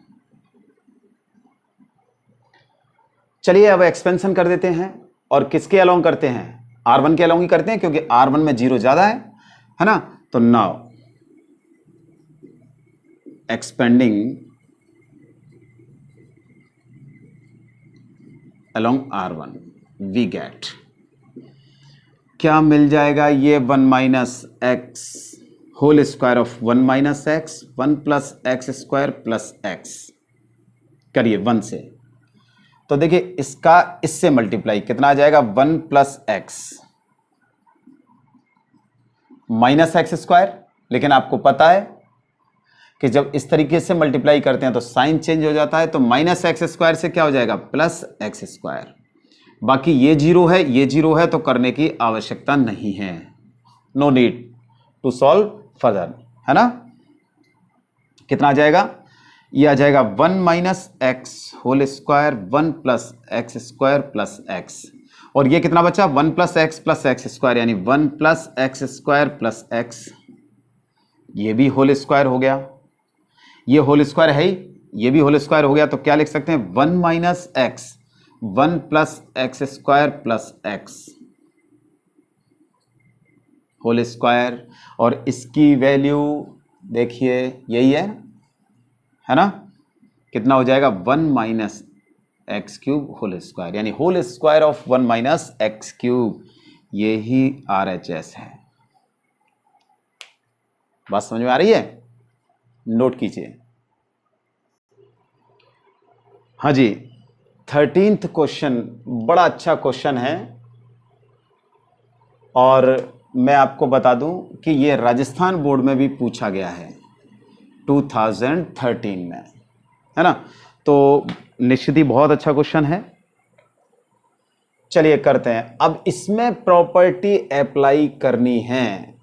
चलिए अब एक्सपेंशन कर देते हैं, और किसके अलोंग करते हैं? R1 के अलोंग ही करते हैं, क्योंकि R1 में 0 ज्यादा है ना। तो now expanding along R1 we get, क्या मिल जाएगा? ये 1 minus x whole square of 1 minus x, 1 plus x square plus x, करिए 1 से। तो देखिए इसका इससे मल्टीप्लाई कितना आ जाएगा? 1 plus x minus X square, लेकिन आपको पता है कि जब इस तरीके से मल्टीप्लाई करते हैं तो साइन चेंज हो जाता है, तो माइनस एक्स स्क्वायर से क्या हो जाएगा? Plus x square. बाकी ये 0 है, ये 0 है, तो करने की आवश्यकता नहीं है, no need to solve further, है ना। कितना आ जाएगा? ये आ जाएगा 1 minus x whole square 1 plus x square plus x, और ये कितना बचा? 1 प्लस एक्स स्क्वायर, यानी 1 plus x square plus x, ये भी होल स्क्वायर हो गया, ये होल स्क्वायर है ही, ये भी होल स्क्वायर हो गया। तो क्या लिख सकते हैं? 1 minus x 1 plus x square plus x whole square, और इसकी वैल्यू देखिए यही है ना। कितना हो जाएगा? 1 minus X cube whole square, यानी whole square of 1 minus X cube, ये ही RHS है। बात समझ में आ रही है? नोट कीजिए। हाँ जी, 13th क्वेश्चन बड़ा अच्छा क्वेश्चन है, और मैं आपको बता दूं कि ये राजस्थान बोर्ड में भी पूछा गया है 2013 में, है ना। तो निश्चित ही बहुत अच्छा क्वेश्चन है, चलिए करते हैं। अब इसमें प्रॉपर्टी अप्लाई करनी है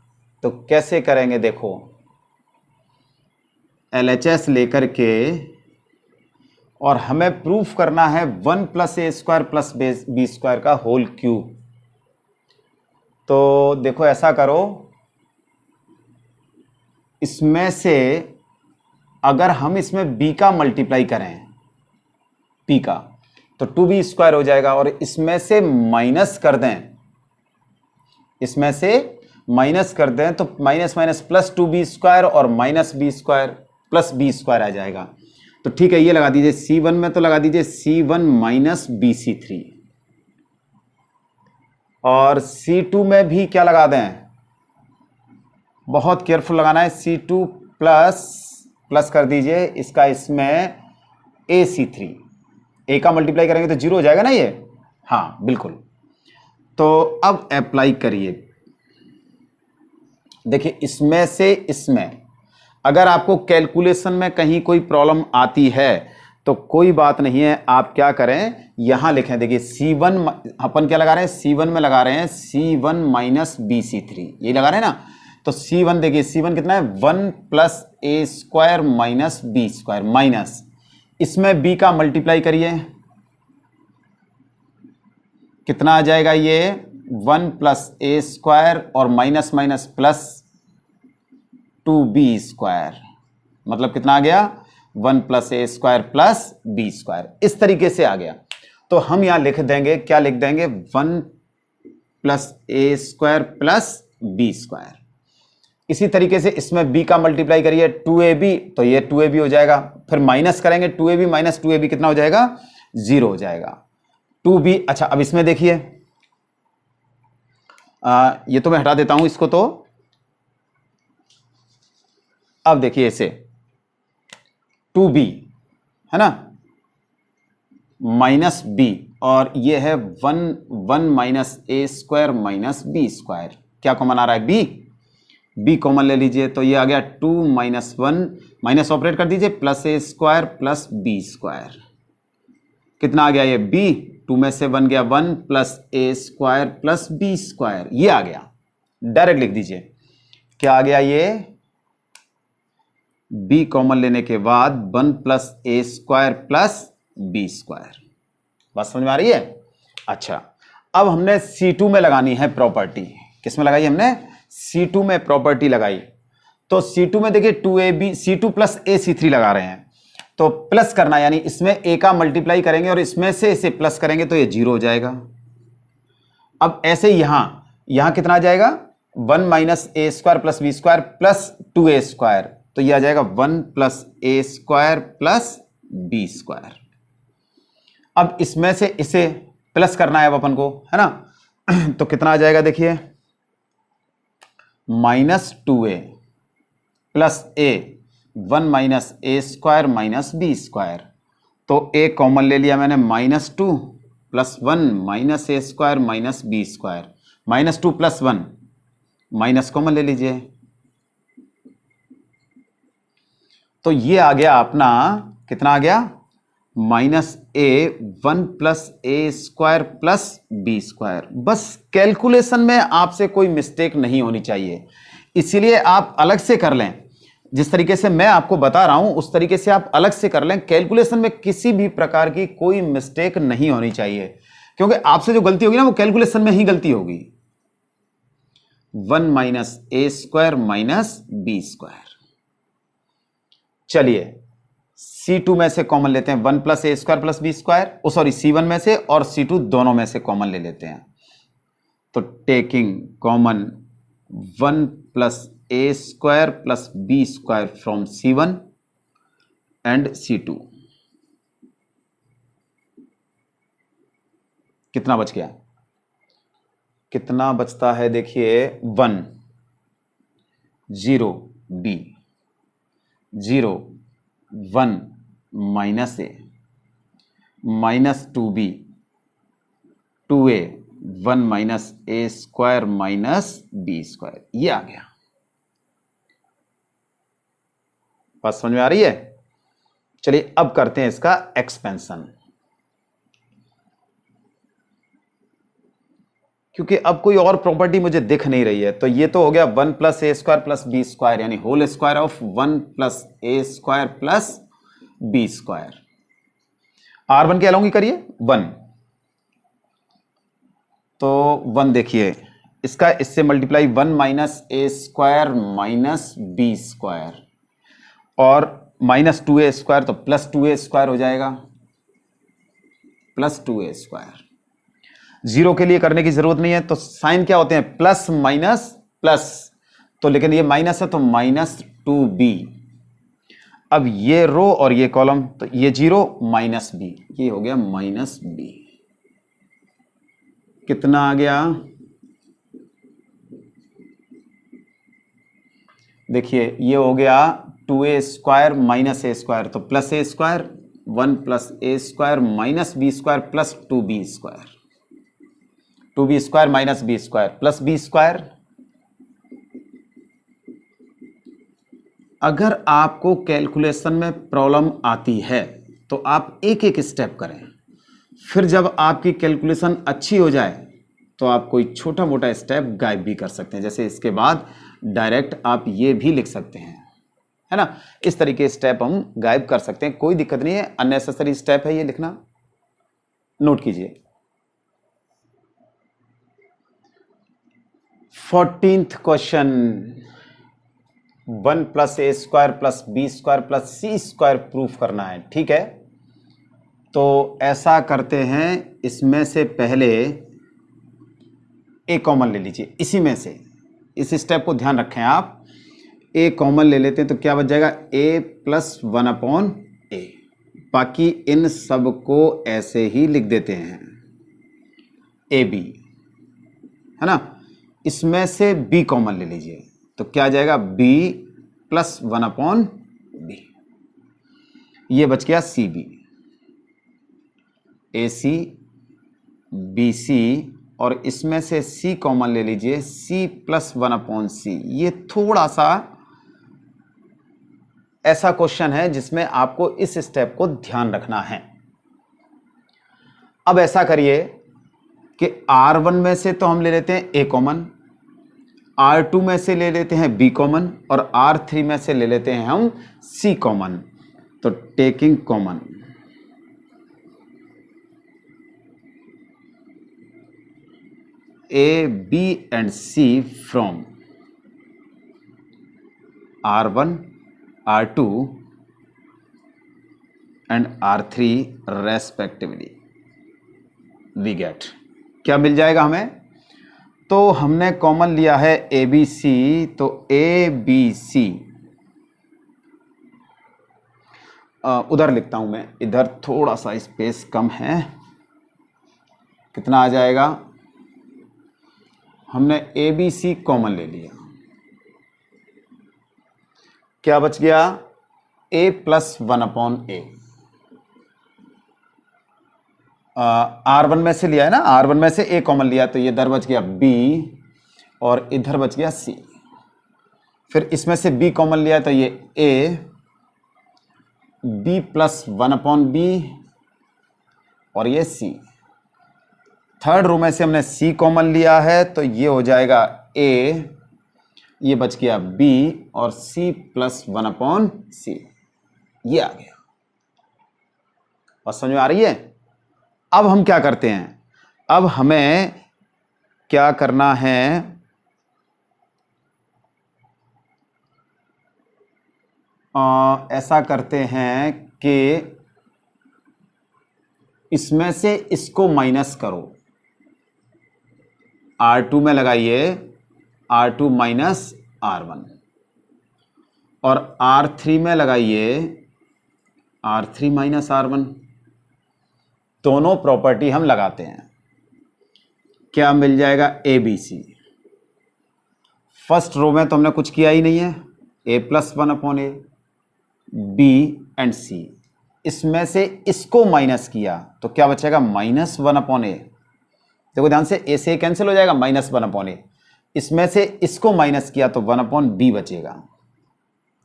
तो कैसे करेंगे, देखो LHS लेकर के, और हमें प्रूफ करना है 1 + a² + b² का होल क्यूब। तो देखो ऐसा करो, इसमें से अगर हम इसमें b का मल्टीप्लाई करें, p का, तो 2b² हो जाएगा, और इसमें से माइनस कर दें, इसमें से माइनस कर दें तो माइनस माइनस प्लस 2b² और माइनस b² प्लस b² आ जाएगा। तो ठीक है, ये लगा दीजिए C1 में, तो लगा दीजिए C1 माइनस BC3, और C2 में भी क्या लगा दें, बहुत केयरफुल लगाना है, C2 प्लस कर दीजिए इसका, इसमें AC3, ए का मल्टीप्लाई करेंगे तो 0 हो जाएगा ना ये, हाँ बिल्कुल। तो अब अप्लाई करिए, देखिए इसमें से इसमें अगर आपको कैलकुलेशन में कहीं कोई प्रॉब्लम आती है तो कोई बात नहीं है, आप क्या करें यहां लिखें, देखिए C1 अपन क्या लगा रहे हैं, C1 में लगा रहे हैं C1 माइनस BC3, यही लगा रहे हैं ना। तो C1 देखिए, C1 कितना है, 1 + a² माइनस b² माइनस, इसमें b का मल्टीप्लाई करिए, कितना आ जाएगा ये, 1 + a² और माइनस माइनस प्लस 2b², मतलब कितना आ गया, 1 + a² + b², इस तरीके से आ गया। तो हम यहां लिख देंगे, क्या लिख देंगे, 1 + a² + b²। इसी तरीके से इसमें b का मल्टीप्लाई करिए 2ab, तो ये 2ab हो जाएगा, फिर माइनस करेंगे 2ab माइनस 2ab कितना हो जाएगा, 0 हो जाएगा। 2b, अच्छा अब इसमें देखिए, ये तो मैं हटा देता हूं इसको, तो अब देखिए इसे 2b है ना माइनस b, और ये है 1 माइनस a² माइनस b², क्या कॉमन आ रहा है, b कॉमन ले लीजिए, तो ये आ गया 2 - 1, माइनस ऑपरेट कर दीजिए, प्लस a² प्लस b², कितना आ गया ये b, 2 में से 1 गया 1 + a² प्लस b², ये आ गया। डायरेक्ट लिख दीजिए, क्या आ गया ये, b कॉमन लेने के बाद 1 + a² प्लस b²। बात समझ में आ रही है। अच्छा, अब हमने C2 में लगानी है प्रॉपर्टी, किस में लगाई हमने, C2 में प्रॉपर्टी लगाई। तो C2 में देखिए 2ab, C2 + AC3 लगा रहे हैं, तो प्लस करना, यानी इसमें a का मल्टीप्लाई करेंगे और इसमें से इसे प्लस करेंगे तो ये 0 हो जाएगा। अब ऐसे यहां कितना आ जाएगा, 1 - a² plus b² plus 2a², तो ये आ जाएगा 1 + a² प्लस b²। अब इसमें से इसे प्लस करना है अब अपन को, है ना। तो कितना आ जाएगा, देखिए -2a plus a, 1 - a² minus b², तो a कॉमन ले लिया मैंने, -2 + 1 - a² minus b², -2 + 1 minus common ले लीजिए, तो ये आ गया अपना, कितना आ गया, -a 1 + a² प्लस b²। बस कैलकुलेशन में आपसे कोई मिस्टेक नहीं होनी चाहिए, इसीलिए आप अलग से कर लें, जिस तरीके से मैं आपको बता रहा हूं उस तरीके से आप अलग से कर लें। कैलकुलेशन में किसी भी प्रकार की कोई मिस्टेक नहीं होनी चाहिए, क्योंकि आपसे जो गलती होगी ना वो कैलकुलेशन में ही गलती होगी। 1 - a² माइनस b²। चलिए C2 में से कॉमन लेते हैं, 1 + a² प्लस b², ओ सॉरी C1 में से और C2 दोनों में से कॉमन ले लेते हैं। तो taking common 1 + a² plus b² from C1 and C2, कितना बच गया, कितना बचता है, देखिए 1 0 b 0 1 - a -2b 2a 1 - a² minus b², ये आ गया। बात समझ में आ रही है। चलिए अब करते हैं इसका एक्सपेंशन। क्योंकि अब कोई और प्रॉपर्टी मुझे दिख नहीं रही है। तो ये तो हो गया 1 प्लस ए स्क्वायर प्लस बी स्क्वायर, यानी whole square of 1 plus A square plus B square. R1 के अलोंग ही करिए 1, तो 1 देखिए इसका इससे multiply 1 minus A square minus B square और माइनस 2a स्क्वायर, तो प्लस 2a स्क्वायर हो जाएगा, प्लस 2a स्क्वायर। जीरो के लिए करने की जरूरत नहीं है, तो साइन क्या होते हैं, प्लस माइनस प्लस, तो लेकिन ये माइनस है तो माइनस 2b। अब ये रो और ये कॉलम, तो ये जीरो माइनस b, ये हो गया माइनस b। कितना आ गया, देखिए ये हो गया 2a square minus A square, तो प्लस ए स्क्वायर, 1 प्लस ए square minus B square plus 2b square, 2b square minus B square plus B square. अगर आपको कैलकुलेशन में प्रॉब्लम आती है तो आप एक एक स्टेप करें, फिर जब आपकी कैलकुलेशन अच्छी हो जाए तो आप कोई छोटा मोटा स्टेप गायब भी कर सकते हैं। जैसे इसके बाद डायरेक्ट आप ये भी लिख सकते हैं, है ना, इस तरीके स्टेप हम गायब कर सकते हैं, कोई दिक्कत नहीं है। अननेसेसरी स्टेप है ये लिखना, नोट कीजिए। 14th क्वेश्चन, 1 प्लस ए square plus B square plus C square proof करना है, ठीक है। तो ऐसा करते हैं, इसमें से पहले ए कॉमन ले लीजिए, इसी में से, इस स्टेप को ध्यान रखें आप, ए कॉमन ले लेते हैं तो क्या बच जाएगा, ए प्लस 1 अपॉन ए। बाकी इन सब को ऐसे ही लिख देते हैं, ए बी, है ना। इसमें से बी कॉमन ले लीजिए तो क्या आ जाएगा, बी प्लस 1 अपॉन बी, ये बच गया सी बी, ए सी बी सी, और इसमें से सी कॉमन ले लीजिए, सी प्लस 1 अपॉन सी। ये थोड़ा सा ऐसा क्वेश्चन है जिसमें आपको इस स्टेप को ध्यान रखना है। अब ऐसा करिए कि R1 में से तो हम ले लेते हैं ए कॉमन, R2 में से ले लेते हैं बी कॉमन, और R3 में से ले लेते हैं हम सी कॉमन। तो taking common, a B and c from R1 R2 and R3 respectively, we get, क्या मिल जाएगा हमें, तो हमने कॉमन लिया है ए बी सी, तो ए बी सी, उधर लिखता हूं मैं, इधर थोड़ा सा स्पेस कम है, कितना आ जाएगा, हमने ए बी सी कॉमन ले लिया, क्या बच गया, ए प्लस 1 अपॉन ए। R1 में से लिया है ना, R1 में से ए कॉमन लिया, तो ये इधर बच गया B और इधर बच गया C। फिर इसमें से B कॉमन लिया तो ये A, B plus 1 upon B और ये C। थर्ड रो में से हमने C कॉमन लिया है तो ये हो जाएगा A, ये बच गया B और C प्लस 1 अपॉन C, ये आ गया। और समझ में आ रही है। अब हम क्या करते हैं, अब हमें क्या करना है, ऐसा करते हैं कि इसमें से इसको माइनस करो, R2 में लगाइए R2 माइनस R1 और R3 में लगाइए R3 माइनस R1। दोनों प्रॉपर्टी हम लगाते हैं, क्या मिल जाएगा, A B C. First row में तो हमने कुछ किया ही नहीं है, A plus 1 upon A, B and C, इसमें से इसको माइनस किया तो क्या बचेगा, माइनस 1 अपॉन ए। देखो ध्यान से, ए से कैंसिल हो जाएगा, माइनस 1 अपॉन ए, इसमें से इसको माइनस किया तो 1 अपॉन बी बचेगा,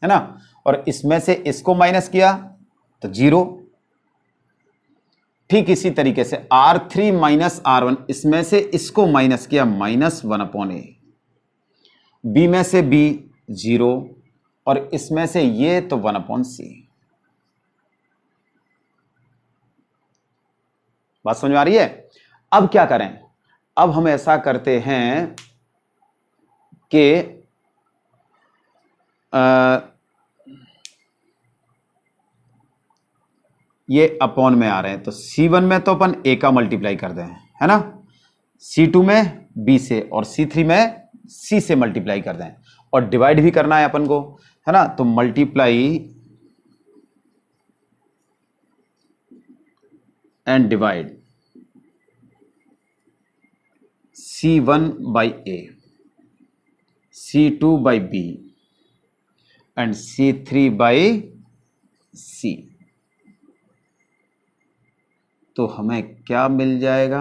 है ना, और इसमें से इसको माइनस किया तो 0। ठीक इसी तरीके से R3 माइनस R1, इसमें से इसको माइनस किया, -1/a, b में से b 0 और इसमें से ये तो 1/c। बात समझ में आ रही है? अब क्या करें? अब हम ऐसा करते हैं कि ये अपॉन में आ रहे हैं, तो C1 में तो अपन a का मल्टीप्लाई कर दें, है ना, C2 में b से और C3 में c से मल्टीप्लाई कर दें, और डिवाइड भी करना है अपन को, है ना, तो multiply and divide C1 by a, C2 by b and C3 by c। तो हमें क्या मिल जाएगा?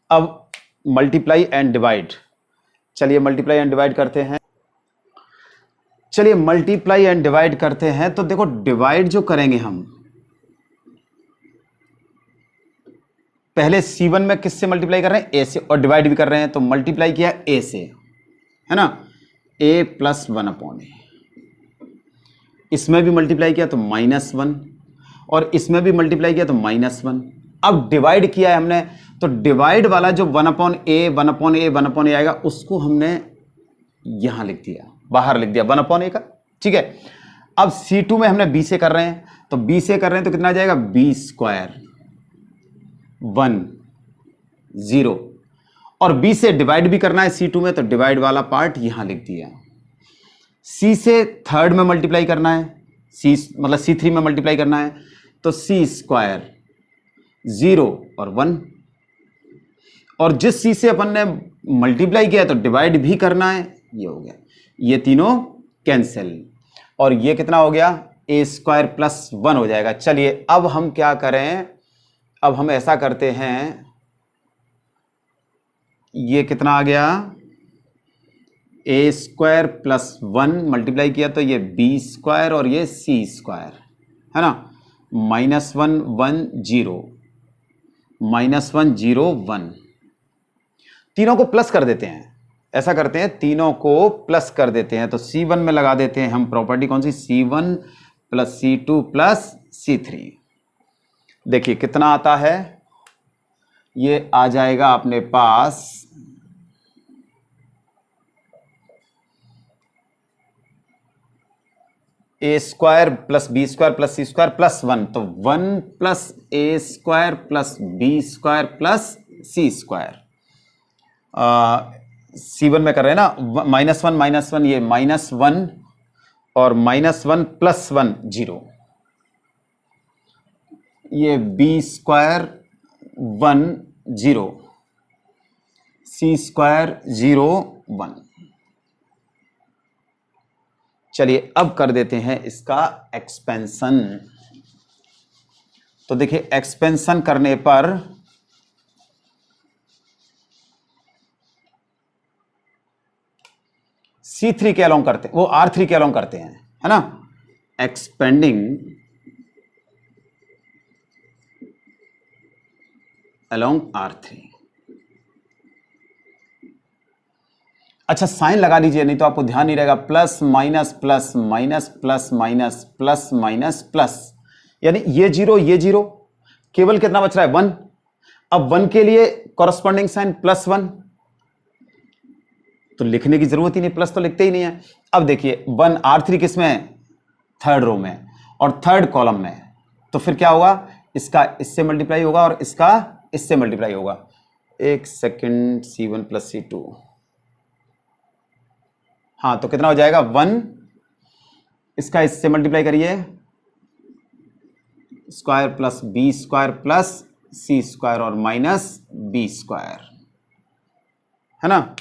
अब मल्टीप्लाई एंड डिवाइड, चलिए मल्टीप्लाई एंड डिवाइड करते हैं। चलिए मल्टीप्लाई एंड डिवाइड करते हैं। तो देखो डिवाइड जो करेंगे हम, पहले C1 में किससे मल्टीप्लाई कर रहे हैं? a से, और डिवाइड भी कर रहे हैं, तो मल्टीप्लाई किया a से, है ना, a + 1/a। इसमें भी मल्टीप्लाई किया तो -1, और इसमें भी मल्टीप्लाई किया तो -1। अब डिवाइड किया है हमने, तो डिवाइड वाला जो 1/a आएगा उसको हमने यहां लिख दिया, बाहर लिख दिया 1/a का, ठीक है। अब C2 में हमने b से कर रहे हैं, तो b से कर रहे हैं तो कितना आ जाएगा? b² 1 0, और b से डिवाइड भी करना है C2 में, तो डिवाइड वाला पार्ट यहां लिख दिया। c से थर्ड में मल्टीप्लाई करना है, मतलब C3 में मल्टीप्लाई करना है, तो c² 0 और 1, और जिस c से अपन ने मल्टीप्लाई किया तो डिवाइड भी करना है, ये हो गया, ये तीनों कैंसिल, और ये कितना हो गया? a² + 1 हो जाएगा। चलिए अब हम क्या करें? अब हम ऐसा करते हैं, ये कितना आ गया? a² + 1 मल्टीप्लाई किया तो ये b² और ये c², है ना, -1 1 0, -1 0 1, तीनों को प्लस कर देते हैं। ऐसा करते हैं, तीनों को प्लस कर देते हैं, तो C1 में लगा देते हैं हम प्रॉपर्टी, कौन सी? C1 + C2 + C3। देखिए कितना आता है, ये आ जाएगा अपने पास a² + b² + c² + 1, तो 1 + a² + b² + c²। C1 में कर रहे हैं ना, -1 -1, ये -1 और -1 + 1 0, ये b² 1 0, c² 0 1। चलिए अब कर देते हैं इसका एक्सपेंशन। तो देखिए एक्सपेंशन करने पर C3 के अलोंग करते हैं, वो R3 के अलोंग करते हैं, है ना, एक्सपेंडिंग अलोंग R3। अच्छा साइन लगा लीजिए, नहीं तो आपको ध्यान नहीं रहेगा। Plus minus plus minus plus minus plus minus plus, यानी ये 0 ये 0, केवल कितना बच रहा है? 1। अब 1 के लिए कॉरस्पॉन्डिंग साइन +1, तो लिखने की जरूरत ही नहीं, प्लस तो लिखते ही नहीं है। अब देखिए 1 R3 किस में? थर्ड रो में और थर्ड कॉलम में, तो फिर क्या होगा? इसका इससे मल्टीप्लाई होगा और इसका इससे मल्टीप्लाई होगा। एक सेकंड, C1 + C2, हाँ तो कितना हो जाएगा? 1, इसका इससे मल्टीप्लाई करिए, square plus b² plus c² और माइनस b², है ना।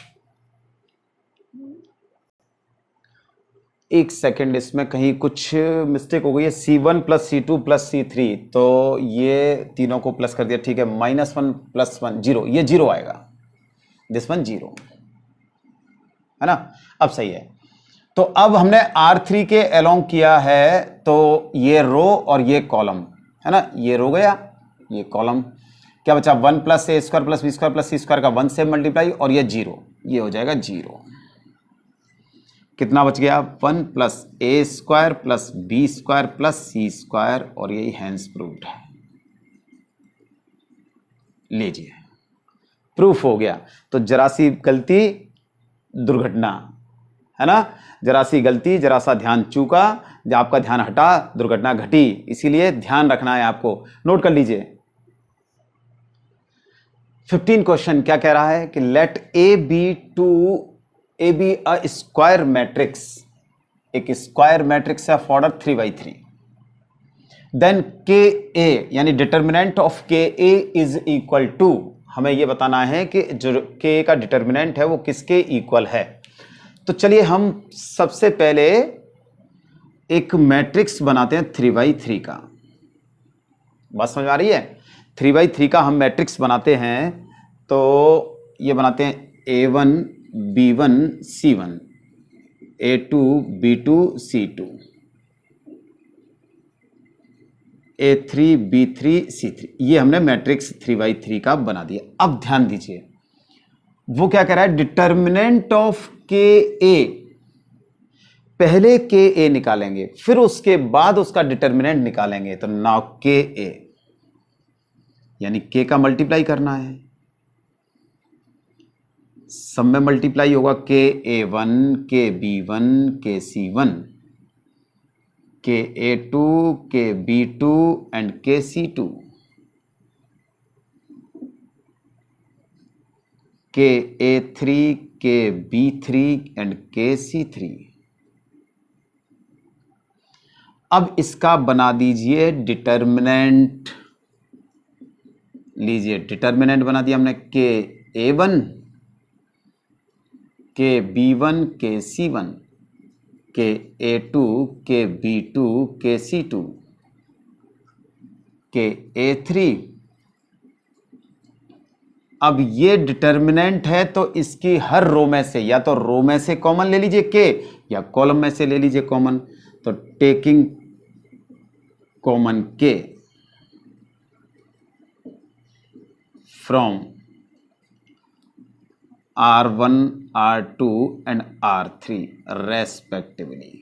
एक सेकंड, इसमें कहीं कुछ मिस्टेक हो गई है। C1 + C2 + C3, तो ये तीनों को प्लस कर दिया, ठीक है। -1 + 1 0, ये 0 आएगा, दिस वन 0, है ना। अब सही है। तो अब हमने R3 के अलोंग किया है, तो ये रो और ये कॉलम, है ना, ये रो गया, ये कॉलम। क्या बचा, 1 प्लस ए square plus B square plus C square का 1 से मल्टीप्लाई और ये 0, ये हो जाएगा 0। कितना बच गया, 1 प्लस ए square plus B square plus C square और यही हैंस प्रूव्ड है। लीजिए प्रूफ हो गया। तो जरा सी गलती दुर्घटना, है ना, जरा सी गलती जरा सा ध्यान चूका, जब आपका ध्यान हटा दुर्घटना घटी, इसीलिए ध्यान रखना है आपको। नोट कर लीजिए 15 क्वेश्चन क्या कह रहा है कि let A be a square matrix, एक square matrix of order 3x3, then के ए यानी डिटर्मिनेंट ऑफ के ए इज इक्वल टू, हमें यह बताना है कि जो के ए का डिटर्मिनेंट है वो किसके इक्वल है। तो चलिए हम सबसे पहले एक मैट्रिक्स बनाते हैं 3x3 का। बात समझ आ रही है, 3x3 का हम मैट्रिक्स बनाते हैं। तो ये बनाते हैं A1 B1 C1, A2 B2 C2, A3 B3 C3, ये हमने मैट्रिक्स 3x3 का बना दिया। अब ध्यान दीजिए वो क्या कह रहा है, डिटर्मिनेंट ऑफ के ए, पहले के ए निकालेंगे फिर उसके बाद उसका डिटर्मिनेंट निकालेंगे। तो नाउ के ए यानी के का मल्टीप्लाई करना है, सब में मल्टीप्लाई होगा, के A1 के B1 के C1 के A2 के B2 एंड के C2 के A3 के B3 एंड के C3। अब इसका बना दीजिए डिटर्मिनेंट। लीजिए डिटर्मिनेंट बना दिया हमने, के A1 के B1 के C1 के A2 के B2 के C2 के A3। अब ये डिटर्मिनेंट है तो इसकी हर रो में से, या तो रो में से कॉमन ले लीजिए के, या कॉलम में से ले लीजिए कॉमन। तो टेकिंग कॉमन के from R1 R2 and R3 respectively,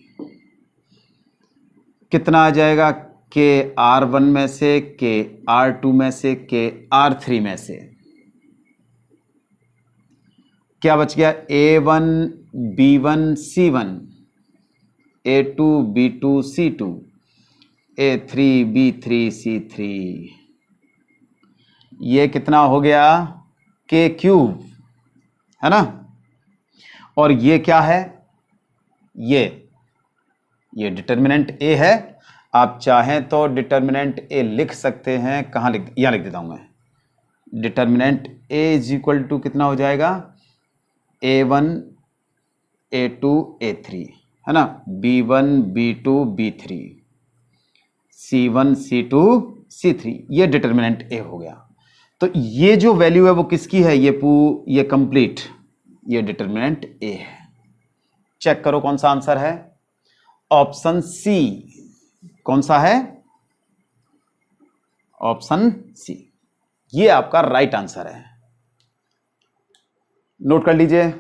कितना आ जाएगा, के R1 में से, के R2 में से, के R3 में से। क्या बच गया, A1 B1 C1, A2 B2 C2, A3 B3 C3। ये कितना हो गया, के क्यूब, है ना। और ये क्या है, ये डिटर्मिनेंट ए है। आप चाहें तो डिटर्मिनेंट ए लिख सकते हैं, कहां यहां लिख देता हूं मैं। Determinant a is equal to कितना हो जाएगा, A1 A2 A3, है ना, B1 B2 B3 C1 C2 C3, ये डिटर्मिनेंट ए हो गया। तो ये जो वैल्यू है वो किसकी है, ये कंप्लीट, ये डिटर्मिनेंट ए है। चेक करो कौन सा आंसर है, ऑप्शन सी। कौन सा है, ऑप्शन सी, ये आपका राइट आंसर है। नोट कर लीजिए।